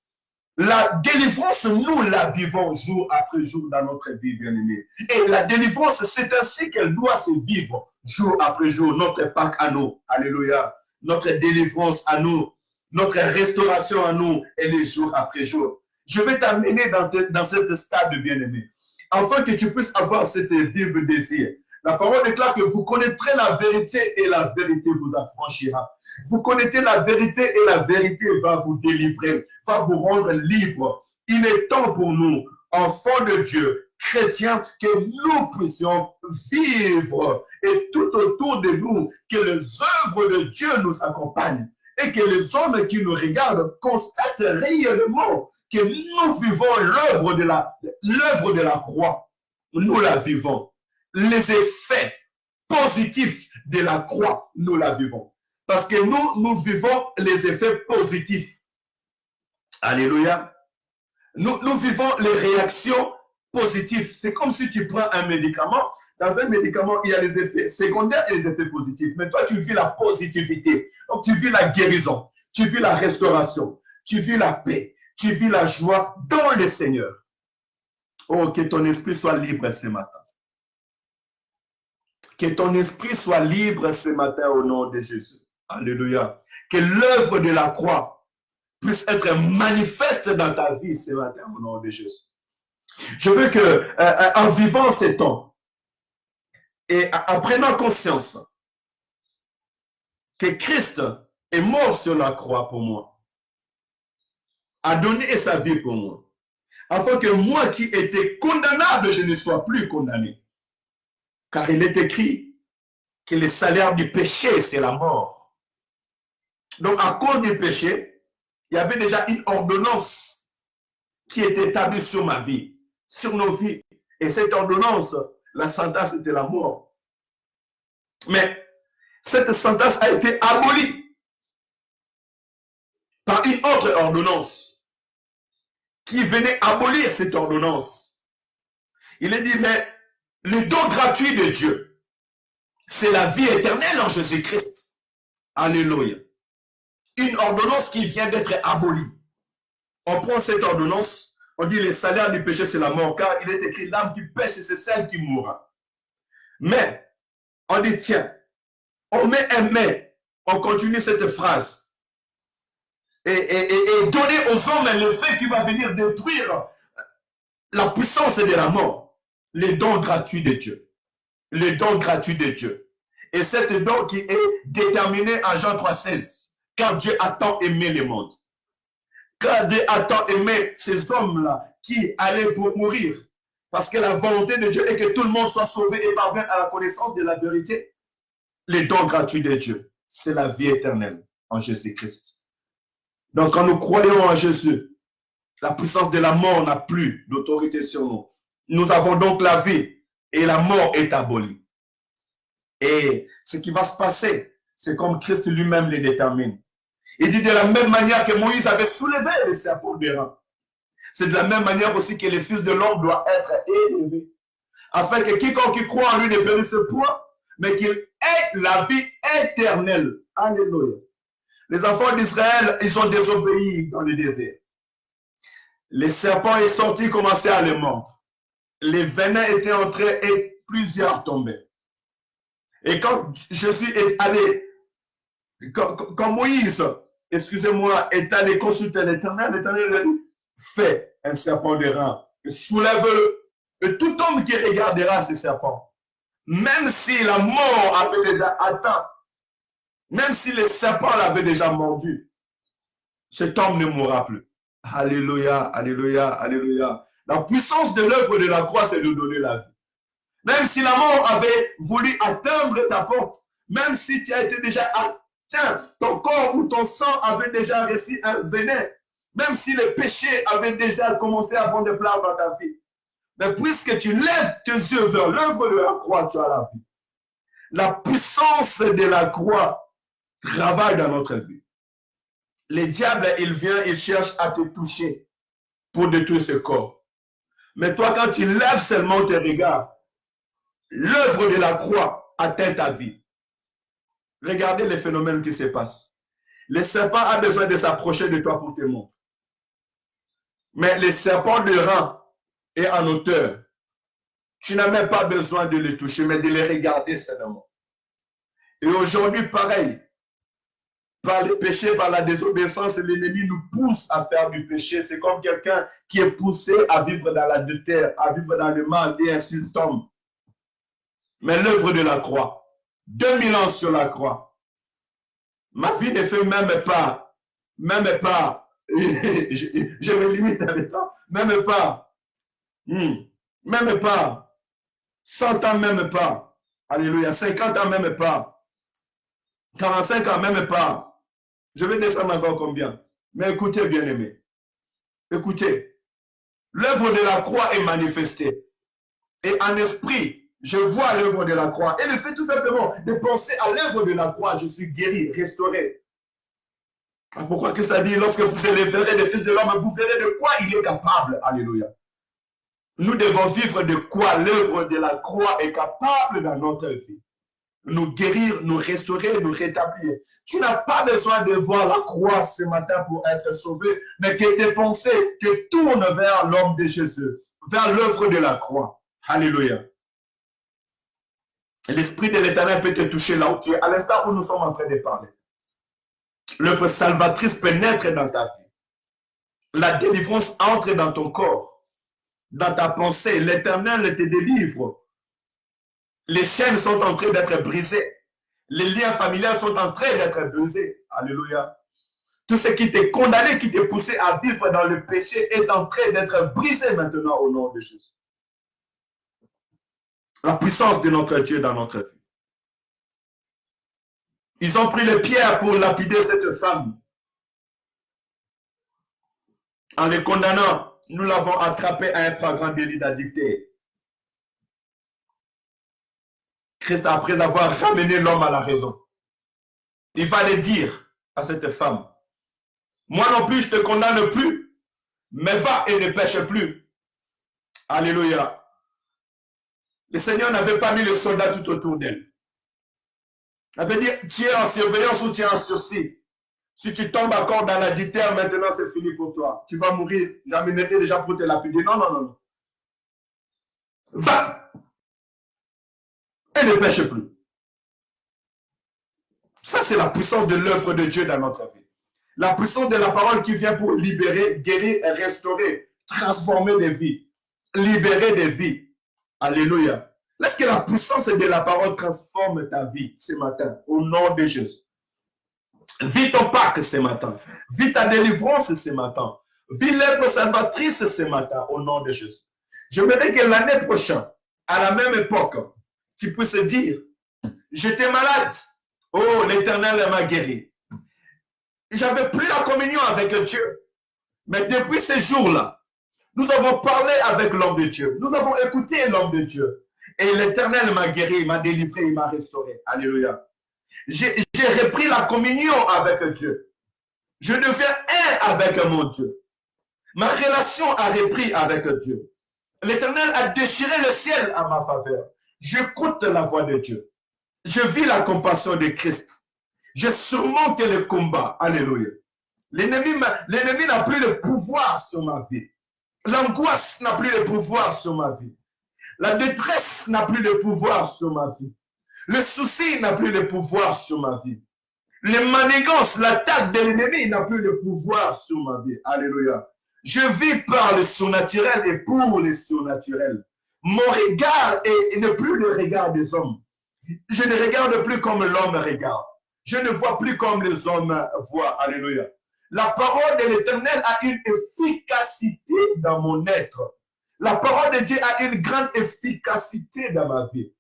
La délivrance, nous la vivons jour après jour dans notre vie, bien-aimée. Et la délivrance, c'est ainsi qu'elle doit se vivre jour après jour. Notre Pâque à nous. Alléluia. Notre délivrance à nous. Notre restauration à nous. Et les jours après jour. Je vais t'amener dans cet stade, bien-aimé. Afin que tu puisses avoir cette vive désir. La parole déclare que vous connaîtrez la vérité et la vérité vous affranchira. Vous connaissez la vérité et la vérité va vous délivrer, va vous rendre libre. Il est temps pour nous, enfants de Dieu, chrétiens, que nous puissions vivre et tout autour de nous, que les œuvres de Dieu nous accompagnent et que les hommes qui nous regardent constatent réellement que nous vivons l'œuvre de la croix. Nous la vivons. Les effets positifs de la croix, nous la vivons. Parce que nous vivons les effets positifs. Alléluia. Nous vivons les réactions positives. C'est comme si tu prends un médicament. Dans un médicament, il y a les effets secondaires et les effets positifs. Mais toi, tu vis la positivité. Donc, tu vis la guérison. Tu vis la restauration. Tu vis la paix. Tu vis la joie dans le Seigneur. Oh, que ton esprit soit libre ce matin. Que ton esprit soit libre ce matin au nom de Jésus. Alléluia. Que l'œuvre de la croix puisse être manifeste dans ta vie ce matin au nom de Jésus. Je veux que, en vivant ces temps et en prenant conscience que Christ est mort sur la croix pour moi, a donné sa vie pour moi, afin que moi qui étais condamnable, je ne sois plus condamné. Car il est écrit que le salaire du péché, c'est la mort. Donc, à cause du péché, il y avait déjà une ordonnance qui était établie sur ma vie, sur nos vies. Et cette ordonnance, la sentence était la mort. Mais cette sentence a été abolie par une autre ordonnance qui venait abolir cette ordonnance. Il est dit, mais le don gratuit de Dieu, c'est la vie éternelle en Jésus-Christ. Alléluia. Une ordonnance qui vient d'être abolie. On prend cette ordonnance, on dit le salaire du péché c'est la mort, car il est écrit l'âme qui pêche, c'est celle qui mourra. Mais, on dit tiens, on met un mais, on continue cette phrase. et donner aux hommes l'effet qui va venir détruire la puissance de la mort. Les dons gratuits de Dieu. Les dons gratuits de Dieu. Et cette don qui est déterminée en Jean 3,16. Car Dieu a tant aimé le monde. Car Dieu a tant aimé ces hommes-là qui allaient pour mourir. Parce que la volonté de Dieu est que tout le monde soit sauvé et parvienne à la connaissance de la vérité. Les dons gratuits de Dieu, c'est la vie éternelle en Jésus-Christ. Donc quand nous croyons en Jésus, la puissance de la mort n'a plus d'autorité sur nous. Nous avons donc la vie et la mort est abolie. Et ce qui va se passer, c'est comme Christ lui-même le détermine. Il dit de la même manière que Moïse avait soulevé les serpents d'airain. C'est de la même manière aussi que le Fils de l'homme doit être élevé. Afin que quiconque qui croit en lui ne périsse point, mais qu'il ait la vie éternelle. Alléluia. Les enfants d'Israël, ils ont désobéi dans le désert. Les serpents est sorti, commençaient à les mordre. Les venins étaient entrés et plusieurs tombaient. Et quand Jésus est allé, quand Moïse, excusez-moi, est allé consulter l'Éternel, l'Éternel lui a dit, fais un serpent d'airain, soulève-le. Et tout homme qui regardera ces serpents, même si la mort avait déjà atteint, même si les serpents l'avaient déjà mordu, cet homme ne mourra plus. Alléluia, alléluia, alléluia. La puissance de l'œuvre de la croix, c'est de donner la vie. Même si la mort avait voulu atteindre ta porte, même si tu as été déjà atteint, ton corps ou ton sang avait déjà reçu un venin, même si le péché avait déjà commencé à prendre place dans ta vie. Mais puisque tu lèves tes yeux vers l'œuvre de la croix, tu as la vie. La puissance de la croix travaille dans notre vie. Le diable, il vient, il cherche à te toucher pour détruire ce corps. Mais toi, quand tu lèves seulement tes regards, l'œuvre de la croix atteint ta vie. Regardez les phénomènes qui se passent. Le serpent a besoin de s'approcher de toi pour te montrer. Mais le serpent de rang est en hauteur. Tu n'as même pas besoin de les toucher, mais de les regarder seulement. Et aujourd'hui, pareil, par le péché, par la désobéissance, l'ennemi nous pousse à faire du péché. C'est comme quelqu'un qui est poussé à vivre dans l'adultère, à vivre dans le mal et ainsi il tombe. Mais l'œuvre de la croix, 2000 ans sur la croix, ma vie ne fait même pas, je me limite à le temps, même pas, 100 ans même pas, alléluia, 50 ans même pas, 45 ans même pas, je vais descendre encore combien? Mais écoutez bien aimé, écoutez, l'œuvre de la croix est manifestée, et en esprit, je vois l'œuvre de la croix. Et le fait tout simplement de penser à l'œuvre de la croix, je suis guéri, restauré. Pourquoi Christ a dit, lorsque vous élèverez le Fils de l'homme, vous verrez de quoi il est capable. Alléluia. Nous devons vivre de quoi l'œuvre de la croix est capable dans notre vie. Nous guérir, nous restaurer, nous rétablir. Tu n'as pas besoin de voir la croix ce matin pour être sauvé, mais que tes pensées te tournent vers l'homme de Jésus, vers l'œuvre de la croix. Alléluia. L'Esprit de l'Éternel peut te toucher là où tu es, à l'instant où nous sommes en train de parler. L'œuvre salvatrice pénètre dans ta vie. La délivrance entre dans ton corps, dans ta pensée. L'Éternel te délivre. Les chaînes sont en train d'être brisées. Les liens familiaux sont en train d'être brisés. Alléluia. Tout ce qui t'est condamné, qui t'est poussé à vivre dans le péché est en train d'être brisé maintenant au nom de Jésus. La puissance de notre Dieu dans notre vie. Ils ont pris les pierres pour lapider cette femme. En les condamnant, nous l'avons attrapé à un flagrant délit d'adultère. Christ, après avoir ramené l'homme à la raison, il va le dire à cette femme, moi non plus, je ne te condamne plus, mais va et ne pêche plus. Alléluia. Le Seigneur n'avait pas mis le soldat tout autour d'elle. Il avait dit, tu es en surveillance ou tu es en sursis. Si tu tombes encore dans l'adultère, maintenant c'est fini pour toi. Tu vas mourir. J'amènerai déjà pour te lapider. Non, non, non. Va et ne pêche plus. Ça, c'est la puissance de l'œuvre de Dieu dans notre vie. La puissance de la parole qui vient pour libérer, guérir, restaurer, transformer des vies, libérer des vies. Alléluia. Laisse que la puissance de la parole transforme ta vie ce matin, au nom de Jésus. Vis ton Pâques ce matin. Vis ta délivrance ce matin. Vis l'œuvre salvatrice ce matin, au nom de Jésus. Je me dis que l'année prochaine, à la même époque, tu puisses dire, j'étais malade. Oh, l'Éternel m'a guéri. J'avais plus la communion avec Dieu. Mais depuis ce jour-là, nous avons parlé avec l'homme de Dieu. Nous avons écouté l'homme de Dieu. Et l'Éternel m'a guéri, m'a délivré, il m'a restauré. Alléluia. J'ai repris la communion avec Dieu. Je deviens un avec mon Dieu. Ma relation a repris avec Dieu. L'Éternel a déchiré le ciel à ma faveur. J'écoute la voix de Dieu. Je vis la compassion de Christ. Je surmonte le combat. Alléluia. L'ennemi n'a plus le pouvoir sur ma vie. L'angoisse n'a plus le pouvoir sur ma vie. La détresse n'a plus le pouvoir sur ma vie. Le souci n'a plus le pouvoir sur ma vie. Les manigances, l'attaque de l'ennemi n'a plus le pouvoir sur ma vie. Alléluia. Je vis par le surnaturel et pour le surnaturel. Mon regard n'est plus le regard des hommes. Je ne regarde plus comme l'homme regarde. Je ne vois plus comme les hommes voient. Alléluia. La parole de l'Éternel a une efficacité dans mon être. La parole de Dieu a une grande efficacité dans ma vie.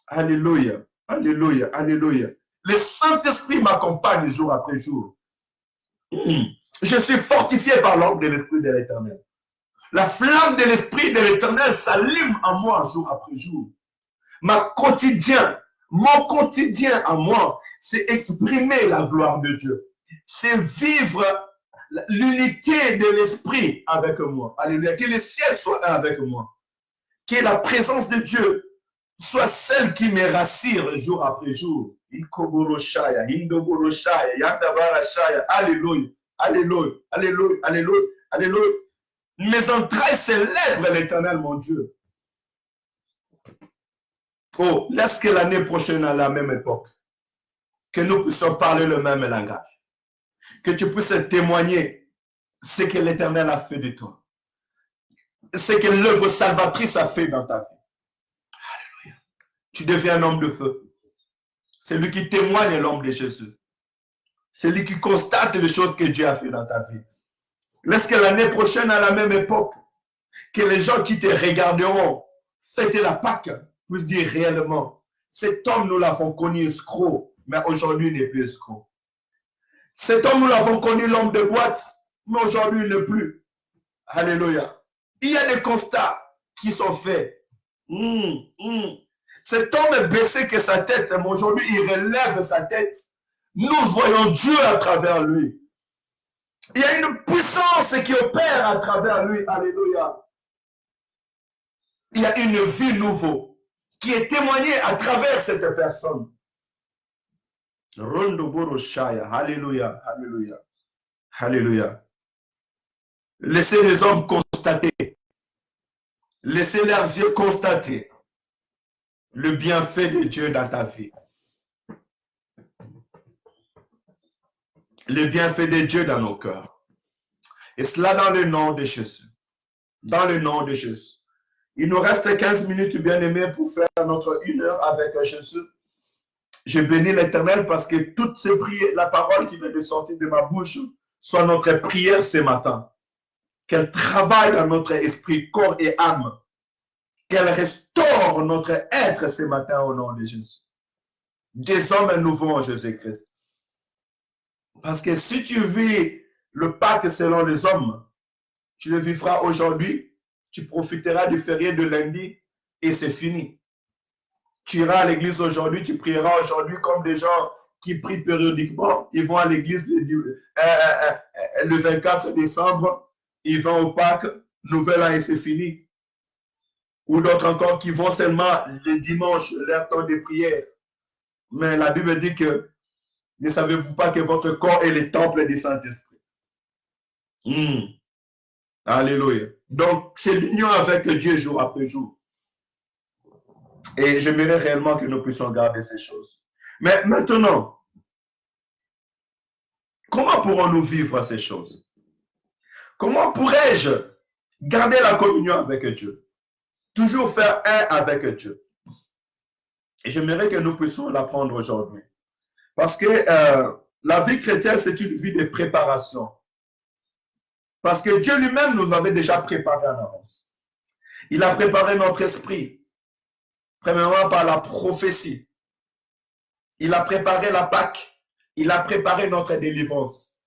Alléluia. Alléluia. Alléluia. Le Saint-Esprit m'accompagne jour après jour. Je suis fortifié par l'ordre de l'Esprit de l'Éternel. La flamme de l'Esprit de l'Éternel s'allume en moi jour après jour. Mon quotidien à moi, c'est exprimer la gloire de Dieu. C'est vivre l'unité de l'Esprit avec moi. Alléluia. Que le ciel soit un avec moi. Que la présence de Dieu soit celle qui me rassure jour après jour. Alléluia. Alléluia. Alléluia. Alléluia. Alléluia. Mes entrailles célèbrent l'Éternel, mon Dieu. Oh, laisse que l'année prochaine, à la même époque, que nous puissions parler le même langage. Que tu puisses témoigner ce que l'Éternel a fait de toi. Ce que l'œuvre salvatrice a fait dans ta vie. Alléluia. Tu deviens un homme de feu. C'est lui qui témoigne l'homme de Jésus. C'est lui qui constate les choses que Dieu a fait dans ta vie. Laisse que l'année prochaine, à la même époque, que les gens qui te regarderont fêter la Pâque puissent dire réellement, cet homme, nous l'avons connu escroc, mais aujourd'hui, il n'est plus escroc. Cet homme, nous l'avons connu l'homme de boîte, mais aujourd'hui, il n'est plus. Alléluia. Il y a des constats qui sont faits. Cet homme est baissé que sa tête, mais aujourd'hui, il relève sa tête. Nous voyons Dieu à travers lui. Il y a une puissance qui opère à travers lui. Alléluia. Il y a une vie nouvelle qui est témoignée à travers cette personne. Alléluia. Alléluia. Alléluia. Laissez les hommes constater. Laissez leurs yeux constater le bienfait de Dieu dans ta vie. Le bienfait de Dieu dans nos cœurs. Et cela dans le nom de Jésus. Dans le nom de Jésus. Il nous reste 15 minutes, bien-aimés, pour faire notre 1 heure avec Jésus. Je bénis l'Éternel parce que toutes ces prières, la parole qui vient de sortir de ma bouche, soit notre prière ce matin. Qu'elle travaille dans notre esprit, corps et âme. Qu'elle restaure notre être ce matin au nom de Jésus. Des hommes nouveaux en Jésus-Christ. Parce que si tu vis le Pâques selon les hommes, tu le vivras aujourd'hui, tu profiteras du férié de lundi et c'est fini. Tu iras à l'église aujourd'hui, tu prieras aujourd'hui comme des gens qui prient périodiquement. Ils vont à l'église le 24 décembre, ils vont au Pâques, nouvel an et c'est fini. Ou d'autres encore qui vont seulement le dimanche, leur temps de prière. Mais la Bible dit que ne savez-vous pas que votre corps est le temple du Saint-Esprit? Alléluia. Donc, c'est l'union avec Dieu jour après jour. Et j'aimerais réellement que nous puissions garder ces choses. Mais maintenant, Comment pourrons-nous vivre ces choses? Comment pourrais-je garder la communion avec Dieu? Toujours faire un avec Dieu. Et j'aimerais que nous puissions l'apprendre aujourd'hui. Parce que la vie chrétienne, c'est une vie de préparation. Parce que Dieu lui-même nous avait déjà préparé en avance. Il a préparé notre esprit, premièrement par la prophétie. Il a préparé la Pâque. Il a préparé notre délivrance.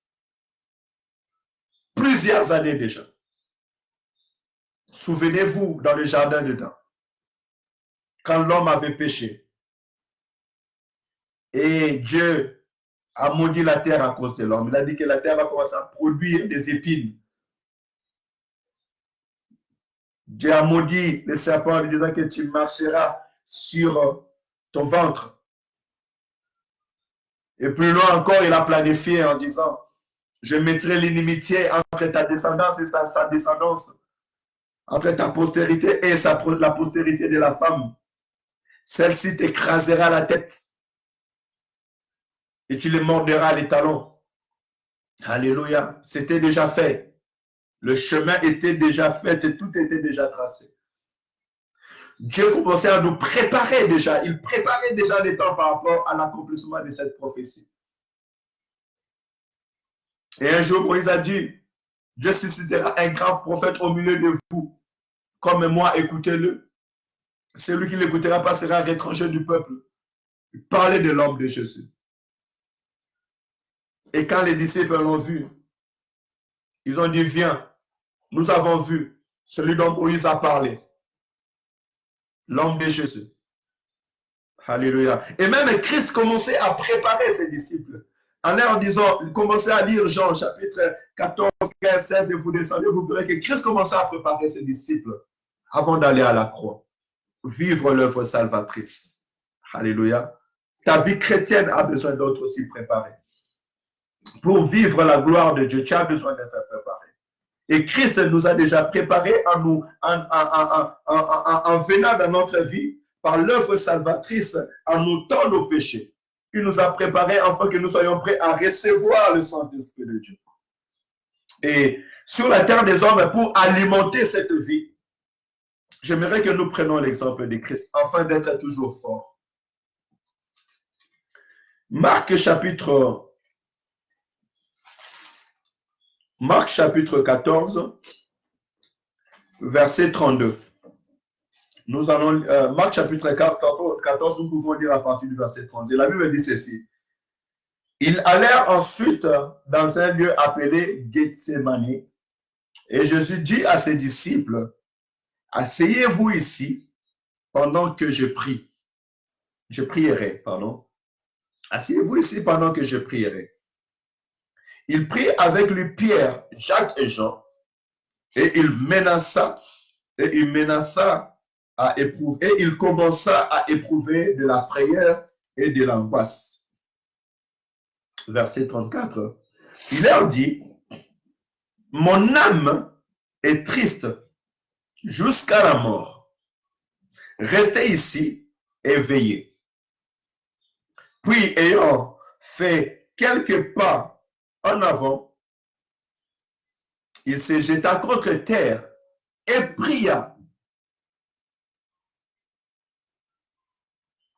Plusieurs années déjà. Souvenez-vous dans le jardin dedans, quand l'homme avait péché. Et Dieu a maudit la terre à cause de l'homme. Il a dit que la terre va commencer à produire des épines. Dieu a maudit le serpent en lui disant que tu marcheras sur ton ventre. Et plus loin encore, il a planifié en disant, je mettrai l'inimitié entre ta descendance et sa descendance, entre ta postérité et la postérité de la femme. Celle-ci t'écrasera la tête et tu les mordras les talons. Alléluia. C'était déjà fait. Le chemin était déjà fait et tout était déjà tracé. Dieu commençait à nous préparer déjà. Il préparait déjà les temps par rapport à l'accomplissement de cette prophétie. Et un jour, Moïse a dit, Dieu suscitera un grand prophète au milieu de vous. Comme moi, écoutez-le. Celui qui ne l'écoutera pas sera étranger du peuple. Il parlait de l'homme de Jésus. Et quand les disciples l'ont vu, ils ont dit, viens, nous avons vu celui dont Moïse a parlé. L'homme de Jésus. Alléluia. Et même Christ commençait à préparer ses disciples. En leur disant, commencez à lire Jean chapitre 14, 15, 16 et vous descendez, vous verrez que Christ commençait à préparer ses disciples avant d'aller à la croix. Vivre l'œuvre salvatrice. Alléluia. Ta vie chrétienne a besoin d'être aussi préparée. Pour vivre la gloire de Dieu, tu as besoin d'être préparé. Et Christ nous a déjà préparés en venant dans notre vie par l'œuvre salvatrice, en ôtant nos péchés. Il nous a préparés afin que nous soyons prêts à recevoir le Saint-Esprit de Dieu. Et sur la terre des hommes, pour alimenter cette vie, j'aimerais que nous prenions l'exemple de Christ afin d'être toujours forts. Marc chapitre 14, verset 32. Nous allons, Marc chapitre 14, nous pouvons lire à partir du verset 30. Et la Bible dit ceci. Ils allèrent ensuite dans un lieu appelé Gethsémani. Et Jésus dit à ses disciples, asseyez-vous ici pendant que je prie. Je prierai, pardon. Asseyez-vous ici pendant que je prierai. Il prit avec lui Pierre, Jacques et Jean, et il commença à éprouver de la frayeur et de l'angoisse. Verset 34. Il leur dit, mon âme est triste jusqu'à la mort. Restez ici et veillez. Puis, ayant fait quelques pas en avant, il se jeta contre terre et pria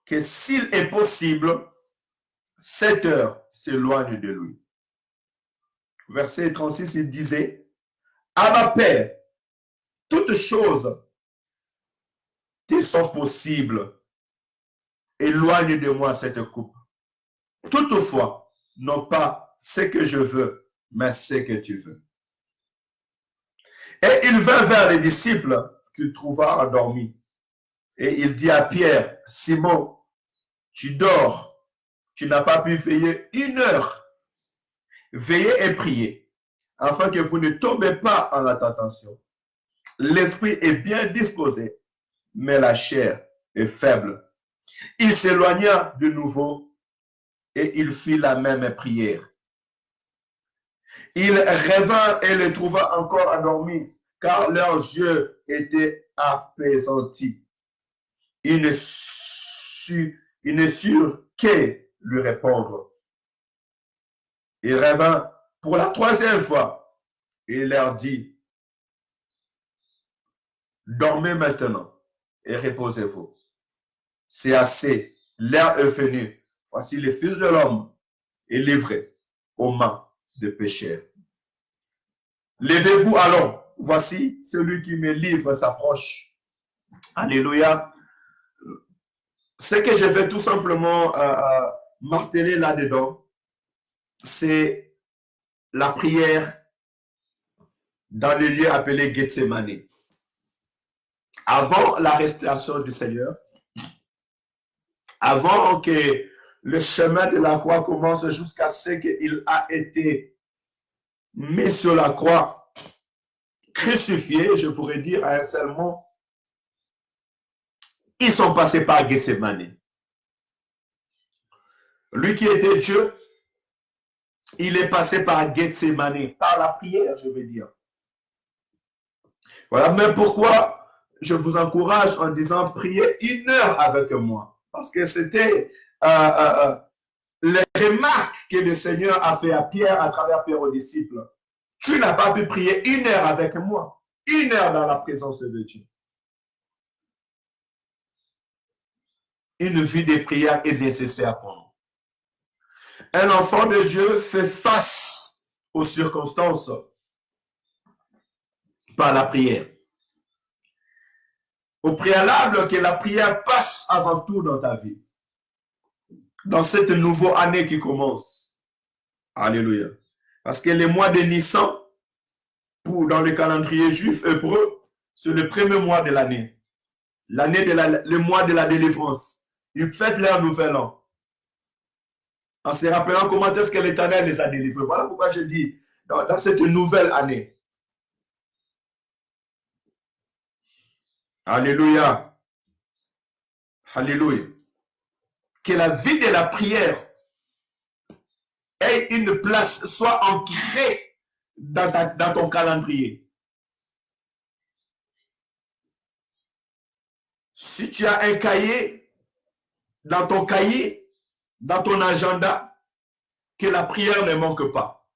que s'il est possible, cette heure s'éloigne de lui. Verset 36, il disait, Abba Père, toutes choses te sont possibles. Éloigne de moi cette coupe. Toutefois, non pas ce que je veux, mais ce que tu veux. Et il vint vers les disciples qu'il trouva endormis. Et il dit à Pierre, Simon, tu dors, tu n'as pas pu veiller 1 heure. Veillez et priez, afin que vous ne tombez pas en la tentation. L'esprit est bien disposé, mais la chair est faible. Il s'éloigna de nouveau et il fit la même prière. Il revint et les trouva encore endormis, car leurs yeux étaient appesantis. Il ne sut que lui répondre. Il revint pour la troisième fois. Il leur dit, dormez maintenant et reposez-vous. C'est assez. L'heure est venue. Voici le Fils de l'homme est livré aux mains des pécheurs. Levez-vous alors. Voici celui qui me livre s'approche. Alléluia. Ce que je vais tout simplement marteler là-dedans, c'est la prière dans le lieu appelé Gethsemane. Avant la restauration du Seigneur, avant que le chemin de la croix commence jusqu'à ce qu'il a été mis sur la croix, crucifié, je pourrais dire à un seul mot, ils sont passés par Gethsemane. Lui qui était Dieu, il est passé par Gethsemane, par la prière, je veux dire. Voilà, mais pourquoi je vous encourage en disant priez 1 heure avec moi. Parce que c'était les remarques que le Seigneur a fait à Pierre à travers Pierre aux disciples. Tu n'as pas pu prier 1 heure avec moi. 1 heure dans la présence de Dieu. Une vie de prière est nécessaire pour nous. Un enfant de Dieu fait face aux circonstances par la prière. Au préalable que la prière passe avant tout dans ta vie. Dans cette nouvelle année qui commence. Alléluia. Parce que le mois de Nissan, dans le calendrier juif hébreu, c'est le premier mois de l'année. Le mois de la délivrance. Ils fêtent leur nouvel an. En se rappelant comment est-ce que l'Éternel les a délivrés. Voilà pourquoi je dis, dans cette nouvelle année. Alléluia. Alléluia. Que la vie de la prière ait une place, soit ancrée dans ton calendrier. Si tu as un cahier, dans ton cahier, dans ton agenda, que la prière ne manque pas.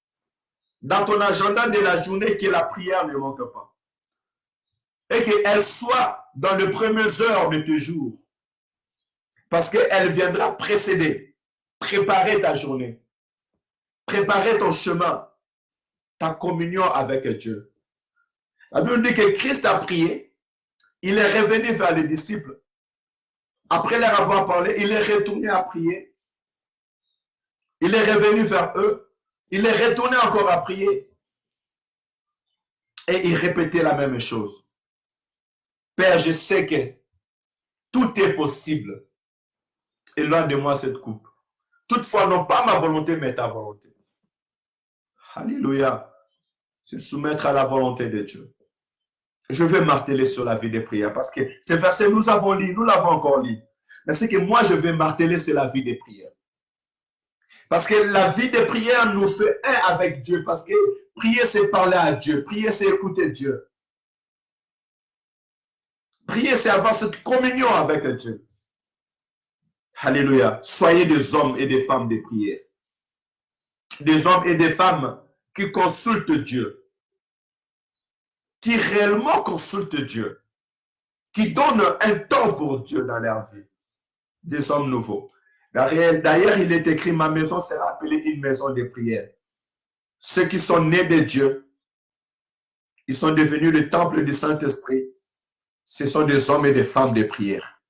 Dans ton agenda de la journée, que la prière ne manque pas. Et qu'elle soit dans les premières heures de tes jours. Parce qu'elle viendra précéder, préparer ta journée, préparer ton chemin, ta communion avec Dieu. La Bible dit que Christ a prié, il est revenu vers les disciples. Après leur avoir parlé, il est retourné à prier. Il est revenu vers eux. Il est retourné encore à prier. Et il répétait la même chose. Père, je sais que tout est possible. Éloigne de moi cette coupe. Toutefois, non pas ma volonté, mais ta volonté. Alléluia. Se soumettre à la volonté de Dieu. Je vais marteler sur la vie des prières parce que ces versets, nous l'avons encore lu. Mais ce que moi, je vais marteler, c'est la vie des prières. Parce que la vie des prières nous fait un avec Dieu. Parce que prier, c'est parler à Dieu. Prier, c'est écouter Dieu. Prier, c'est avoir cette communion avec Dieu. Alléluia. Soyez des hommes et des femmes de prière. Des hommes et des femmes qui consultent Dieu. Qui réellement consultent Dieu. Qui donnent un temps pour Dieu dans leur vie. Des hommes nouveaux. D'ailleurs, il est écrit, ma maison sera appelée une maison de prière. Ceux qui sont nés de Dieu, ils sont devenus le temple du Saint-Esprit. Ce sont des hommes et des femmes de prière.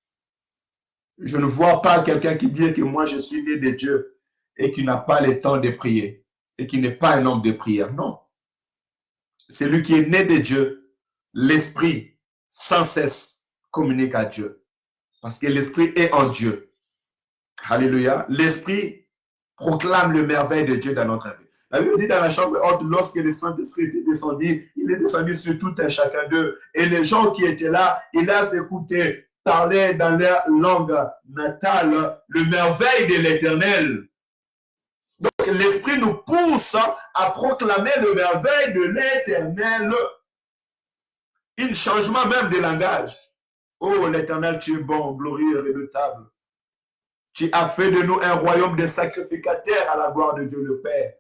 Je ne vois pas quelqu'un qui dit que moi je suis né de Dieu et qui n'a pas le temps de prier et qui n'est pas un homme de prière. Non. Celui qui est né de Dieu, l'Esprit, sans cesse, communique à Dieu. Parce que l'Esprit est en Dieu. Alléluia. L'Esprit proclame le merveille de Dieu dans notre vie. La Bible dit dans la chambre haute, lorsque le Saint-Esprit était descendu, il est descendu sur tout un chacun d'eux. Et les gens qui étaient là, ils les écoutaient, parlaient dans leur langue natale le merveille de l'Éternel. Donc l'Esprit nous pousse à proclamer le merveille de l'Éternel. Un changement même de langage. Oh l'Éternel, tu es bon, glorieux, redoutable. Tu as fait de nous un royaume de sacrificateurs à la gloire de Dieu le Père.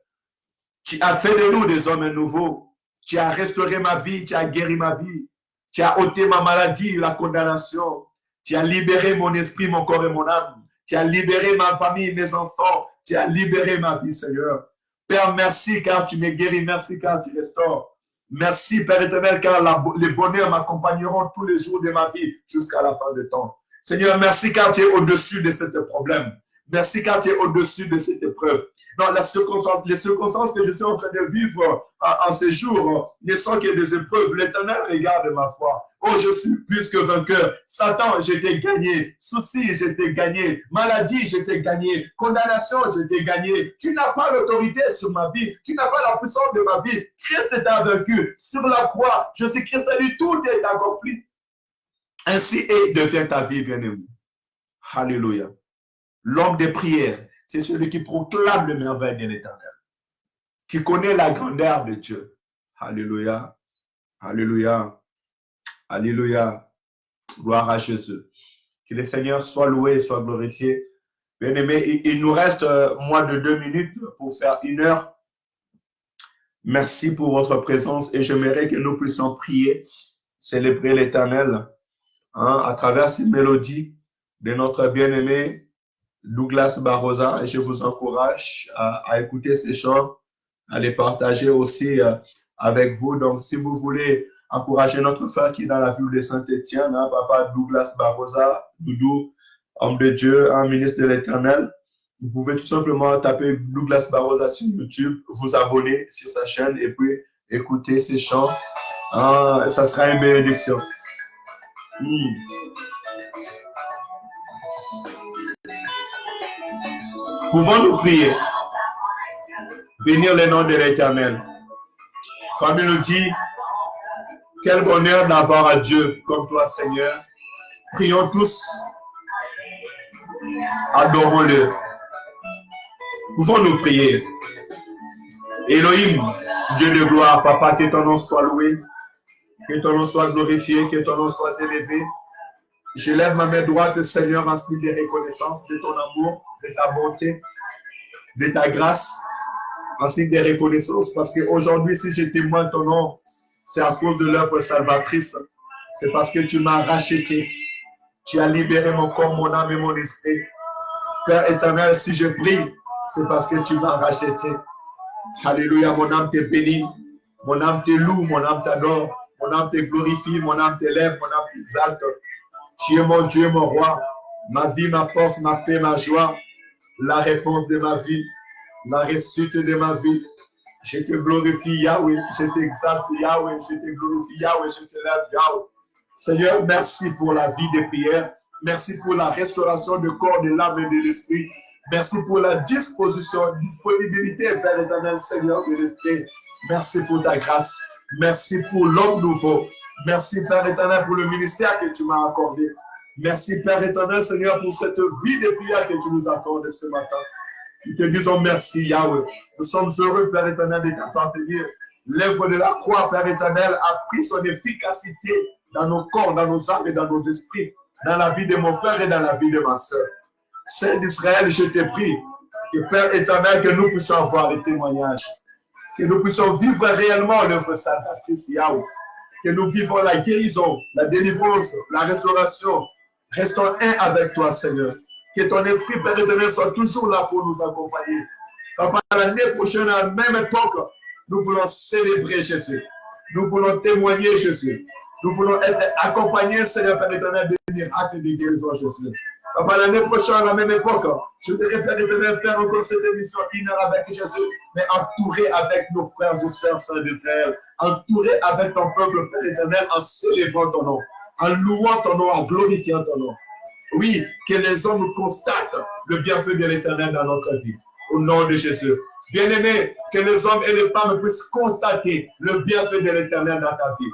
Tu as fait de nous des hommes nouveaux. Tu as restauré ma vie, tu as guéri ma vie. Tu as ôté ma maladie, la condamnation. Tu as libéré mon esprit, mon corps et mon âme. Tu as libéré ma famille, mes enfants. Tu as libéré ma vie, Seigneur. Père, merci car tu m'es guéri. Merci car tu restaures. Merci, Père éternel, car les bonheurs m'accompagneront tous les jours de ma vie jusqu'à la fin du temps. Seigneur, merci car tu es au-dessus de ce problème. Merci car tu es au-dessus de cette épreuve. Non, les circonstances que je suis en train de vivre en ces jours ne sont que des épreuves. L'Éternel regarde ma foi. Oh, je suis plus que vainqueur. Satan, je t'ai gagné. Souci, je t'ai gagné. Maladie, je t'ai gagné. Condamnation, je t'ai gagné. Tu n'as pas l'autorité sur ma vie. Tu n'as pas la puissance de ma vie. Christ t'a vaincu. Sur la croix, je suis Christ, tout est accompli. Ainsi est devient ta vie, bien-aimé. Alléluia. L'homme des prières, c'est celui qui proclame le merveille de l'Éternel, qui connaît la grandeur de Dieu. Alléluia. Alléluia. Alléluia. Gloire à Jésus. Que le Seigneur soit loué, soit glorifié. Bien-aimé, il nous reste moins de 2 minutes pour faire 1 heure. Merci pour votre présence et j'aimerais que nous puissions prier, célébrer l'Éternel à travers ces mélodies de notre bien-aimé Douglas Barroza. Et je vous encourage à écouter ces chants, à les partager aussi avec vous. Donc, si vous voulez encourager notre frère qui est dans la ville de Saint-Étienne, Papa Douglas Barroza, Doudou, homme de Dieu, un ministre de l'Éternel, vous pouvez tout simplement taper Douglas Barroza sur YouTube, vous abonner sur sa chaîne et puis écouter ses chants. Ça sera une bénédiction. Pouvons-nous prier, bénir le nom de l'Éternel. Comme il nous dit, quel bonheur d'avoir un Dieu comme toi, Seigneur. Prions tous, adorons-le. Pouvons-nous prier. Elohim, Dieu de gloire, Papa, que ton nom soit loué, que ton nom soit glorifié, que ton nom soit élevé. Je lève ma main droite, Seigneur, en signe de reconnaissance de ton amour, de ta bonté, de ta grâce, en signe de reconnaissance, parce qu'aujourd'hui, si je témoigne ton nom, c'est à cause de l'œuvre salvatrice. C'est parce que tu m'as racheté. Tu as libéré mon corps, mon âme et mon esprit. Père éternel, si je prie, c'est parce que tu m'as racheté. Alléluia, mon âme te bénit, mon âme te loue, mon âme t'adore, mon âme te glorifie, mon âme t'élève, mon âme t'exalte. Tu es mon Dieu, mon roi, ma vie, ma force, ma paix, ma joie, la réponse de ma vie, la réussite de ma vie. Je te glorifie, Yahweh, je t'exalte, Yahweh, je te glorifie, Yahweh, je t'élève, Yahweh. Seigneur, merci pour la vie de prière. Merci pour la restauration du corps, de l'âme et de l'esprit. Merci pour la disponibilité, Père éternel, Seigneur de l'esprit. Merci pour ta grâce. Merci pour l'homme nouveau. Merci, Père éternel, pour le ministère que tu m'as accordé. Merci, Père éternel, Seigneur, pour cette vie de prière que tu nous accordes ce matin. Nous te disons merci, Yahweh. Nous sommes heureux, Père éternel, de t'appartenir. L'œuvre de la croix, Père éternel, a pris son efficacité dans nos corps, dans nos âmes et dans nos esprits, dans la vie de mon frère et dans la vie de ma soeur. Saint d'Israël, je te prie que, Père éternel, que nous puissions avoir les témoignages, que nous puissions vivre réellement l'œuvre salvatrice, Yahweh, que nous vivons la guérison, la délivrance, la restauration. Restons un avec toi, Seigneur. Que ton esprit, Père éternel, soit toujours là pour nous accompagner. Papa, l'année prochaine, à la même époque, nous voulons célébrer Jésus. Nous voulons témoigner Jésus. Nous voulons être accompagnés, Seigneur, Père éternel, de miracles de guérison, Jésus. Papa, l'année prochaine, à la même époque, je voudrais, Père éternel, faire encore cette émission 1 heure avec Jésus, mais entouré avec nos frères et sœurs saints d'Israël, entouré avec ton peuple, Père éternel, en célébrant ton nom, en louant ton nom, en glorifiant ton nom. Oui, que les hommes constatent le bienfait de l'Éternel dans notre vie. Au nom de Jésus. Bien-aimés, que les hommes et les femmes puissent constater le bienfait de l'Éternel dans ta vie.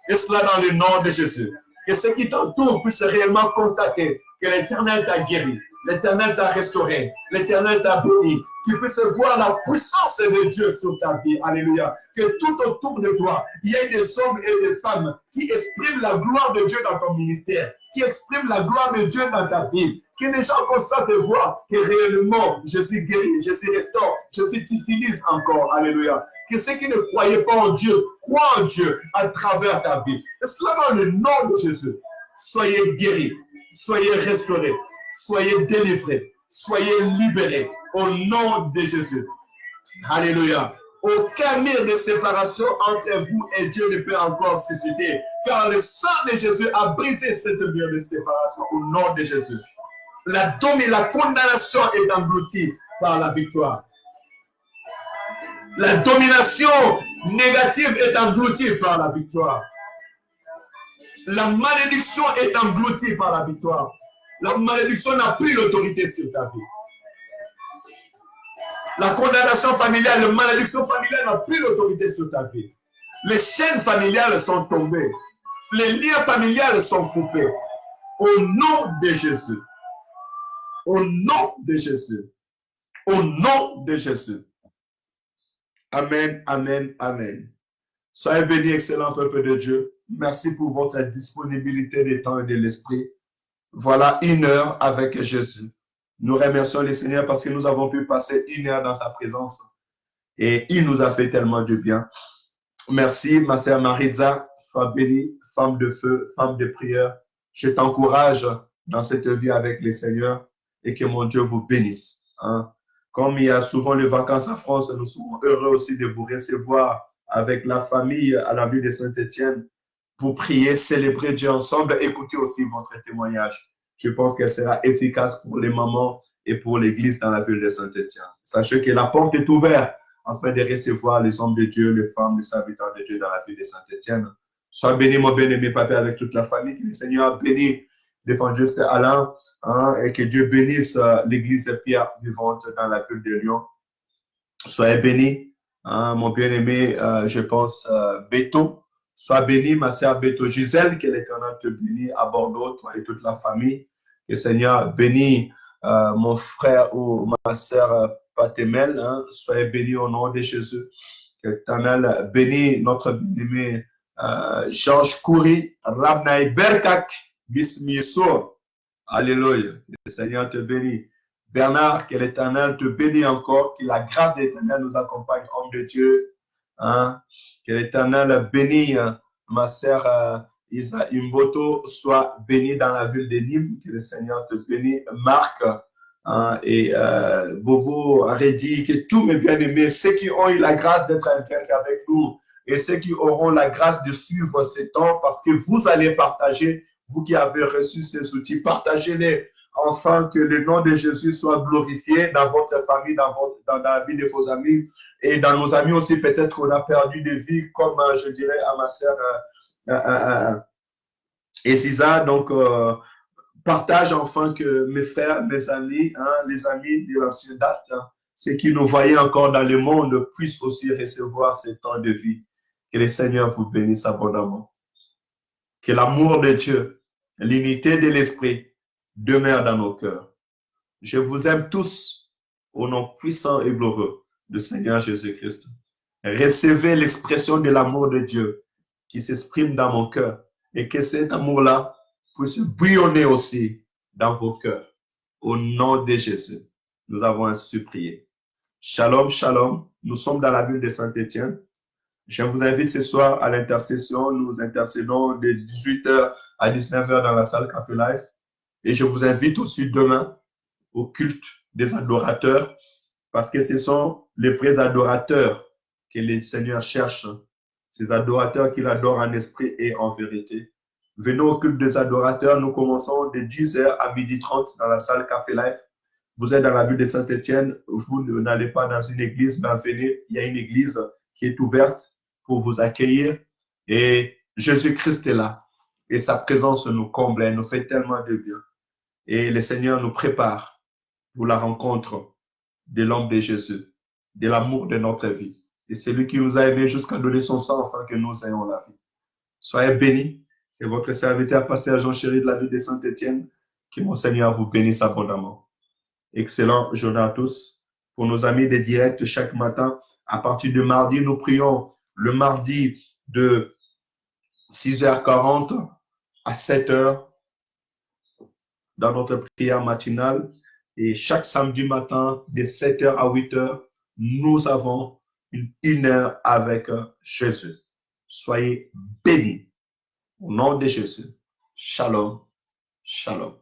Et cela dans le nom de Jésus. Que ceux qui t'entourent puissent réellement constater que l'Éternel t'a guéri. l'Éternel t'a restauré, l'Éternel t'a béni. Tu puisses voir la puissance de Dieu sur ta vie. Alléluia. Que tout autour de toi, il y ait des hommes et des femmes qui expriment la gloire de Dieu dans ton ministère, qui expriment la gloire de Dieu dans ta vie. Que les gens constatent et voient que réellement, Jésus guérit, Jésus restaure, Jésus t'utilise encore. Alléluia. Que ceux qui ne croyaient pas en Dieu, croient en Dieu à travers ta vie. Et cela dans le nom de Jésus. Soyez guéris, soyez restaurés, soyez délivrés, soyez libérés au nom de Jésus. Alléluia. Aucun mur de séparation entre vous et Dieu ne peut encore susciter, car le sang de Jésus a brisé cette mur de séparation au nom de Jésus. La condamnation est engloutie par la victoire. La domination négative est engloutie par la victoire. La malédiction est engloutie par la victoire. La malédiction n'a plus l'autorité sur ta vie. La condamnation familiale, la malédiction familiale n'a plus l'autorité sur ta vie. Les chaînes familiales sont tombées. Les liens familiales sont coupés. Au nom de Jésus. Au nom de Jésus. Au nom de Jésus. Amen, amen, amen. Soyez bénis, excellent peuple de Dieu. Merci pour votre disponibilité des temps et de l'esprit. Voilà 1 heure avec Jésus. Nous remercions le Seigneur parce que nous avons pu passer 1 heure dans sa présence. Et il nous a fait tellement de bien. Merci, ma sœur Maritza. Sois bénie, femme de feu, femme de prière. Je t'encourage dans cette vie avec le Seigneur et que mon Dieu vous bénisse. Hein? Comme il y a souvent les vacances en France, nous sommes heureux aussi de vous recevoir avec la famille à la ville de Saint-Étienne pour prier, célébrer Dieu ensemble. Écoutez aussi votre témoignage. Je pense qu'elle sera efficace pour les mamans et pour l'église dans la ville de Saint-Étienne. Sachez que la porte est ouverte afin de recevoir les hommes de Dieu, les femmes, les serviteurs de Dieu dans la ville de Saint-Étienne. Sois béni, mon bien-aimé papa, avec toute la famille. Que le Seigneur bénisse l'évangéliste Alain, hein, et que Dieu bénisse l'église Pierre vivante dans la ville de Lyon. Soyez bénis, hein, mon bien-aimé, je pense, Béto. Sois béni, ma sœur Béto Gisèle, que l'Éternel te bénisse à Bordeaux, toi et toute la famille. Que le Seigneur bénisse mon frère ou ma sœur Patemel. Hein, soyez bénis au nom de Jésus. Que l'Éternel bénisse notre bien-aimé Georges Kouri, Rabnaï Berkak, Bismiso. Alléluia. Le Seigneur te bénisse. Bernard, que l'Éternel te bénisse encore, que la grâce de l'Éternel nous accompagne, homme de Dieu. Hein? Que l'Éternel bénisse ma sœur Isa Imboto, soit bénie dans la ville de Nîmes. Que le Seigneur te bénisse. Marc hein, et Bobo Reddy, que tous mes bien-aimés, ceux qui ont eu la grâce d'être avec nous et ceux qui auront la grâce de suivre ces temps, parce que vous allez partager, vous qui avez reçu ces outils, partagez-les afin que le nom de Jésus soit glorifié dans votre famille, dans la vie de vos amis et dans nos amis aussi. Peut-être qu'on a perdu des vies, comme je dirais à ma sœur Esiza. Donc, partage enfin que mes frères, mes amis, hein, les amis de l'ancienne date, hein, ceux qui nous voyaient encore dans le monde, puissent aussi recevoir ces temps de vie. Que le Seigneur vous bénisse abondamment. Que l'amour de Dieu, l'unité de l'Esprit demeure dans nos cœurs. Je vous aime tous au nom puissant et glorieux du Seigneur Jésus-Christ. Recevez l'expression de l'amour de Dieu qui s'exprime dans mon cœur et que cet amour-là puisse bouillonner aussi dans vos cœurs. Au nom de Jésus, nous avons ainsi prié. Shalom, shalom. Nous sommes dans la ville de Saint-Étienne. Je vous invite ce soir à l'intercession. Nous intercédons de 18h à 19h dans la salle Café Life. Et je vous invite aussi demain au culte des adorateurs, parce que ce sont les vrais adorateurs que le Seigneur cherche. Ces adorateurs qu'il adore en esprit et en vérité. Venez au culte des adorateurs. Nous commençons de 10h à 12h30 dans la salle Café Life. Vous êtes dans la ville de Saint-Étienne. Vous n'allez pas dans une église, mais venez. Il y a une église qui est ouverte pour vous accueillir. Et Jésus-Christ est là. Et sa présence nous comble. Elle nous fait tellement de bien. Et le Seigneur nous prépare pour la rencontre de l'homme de Jésus, de l'amour de notre vie. Et c'est lui qui nous a aimés jusqu'à donner son sang afin que nous ayons la vie. Soyez bénis. C'est votre serviteur, pasteur Jean Chéri de la ville de Saint-Étienne. Que mon Seigneur vous bénisse abondamment. Excellent journée à tous. Pour nos amis des directs chaque matin, à partir de mardi, nous prions le mardi de 6h40 à 7h dans notre prière matinale. Et chaque samedi matin, de 7h à 8h, nous avons une heure avec Jésus. Soyez bénis. Au nom de Jésus. Shalom. Shalom.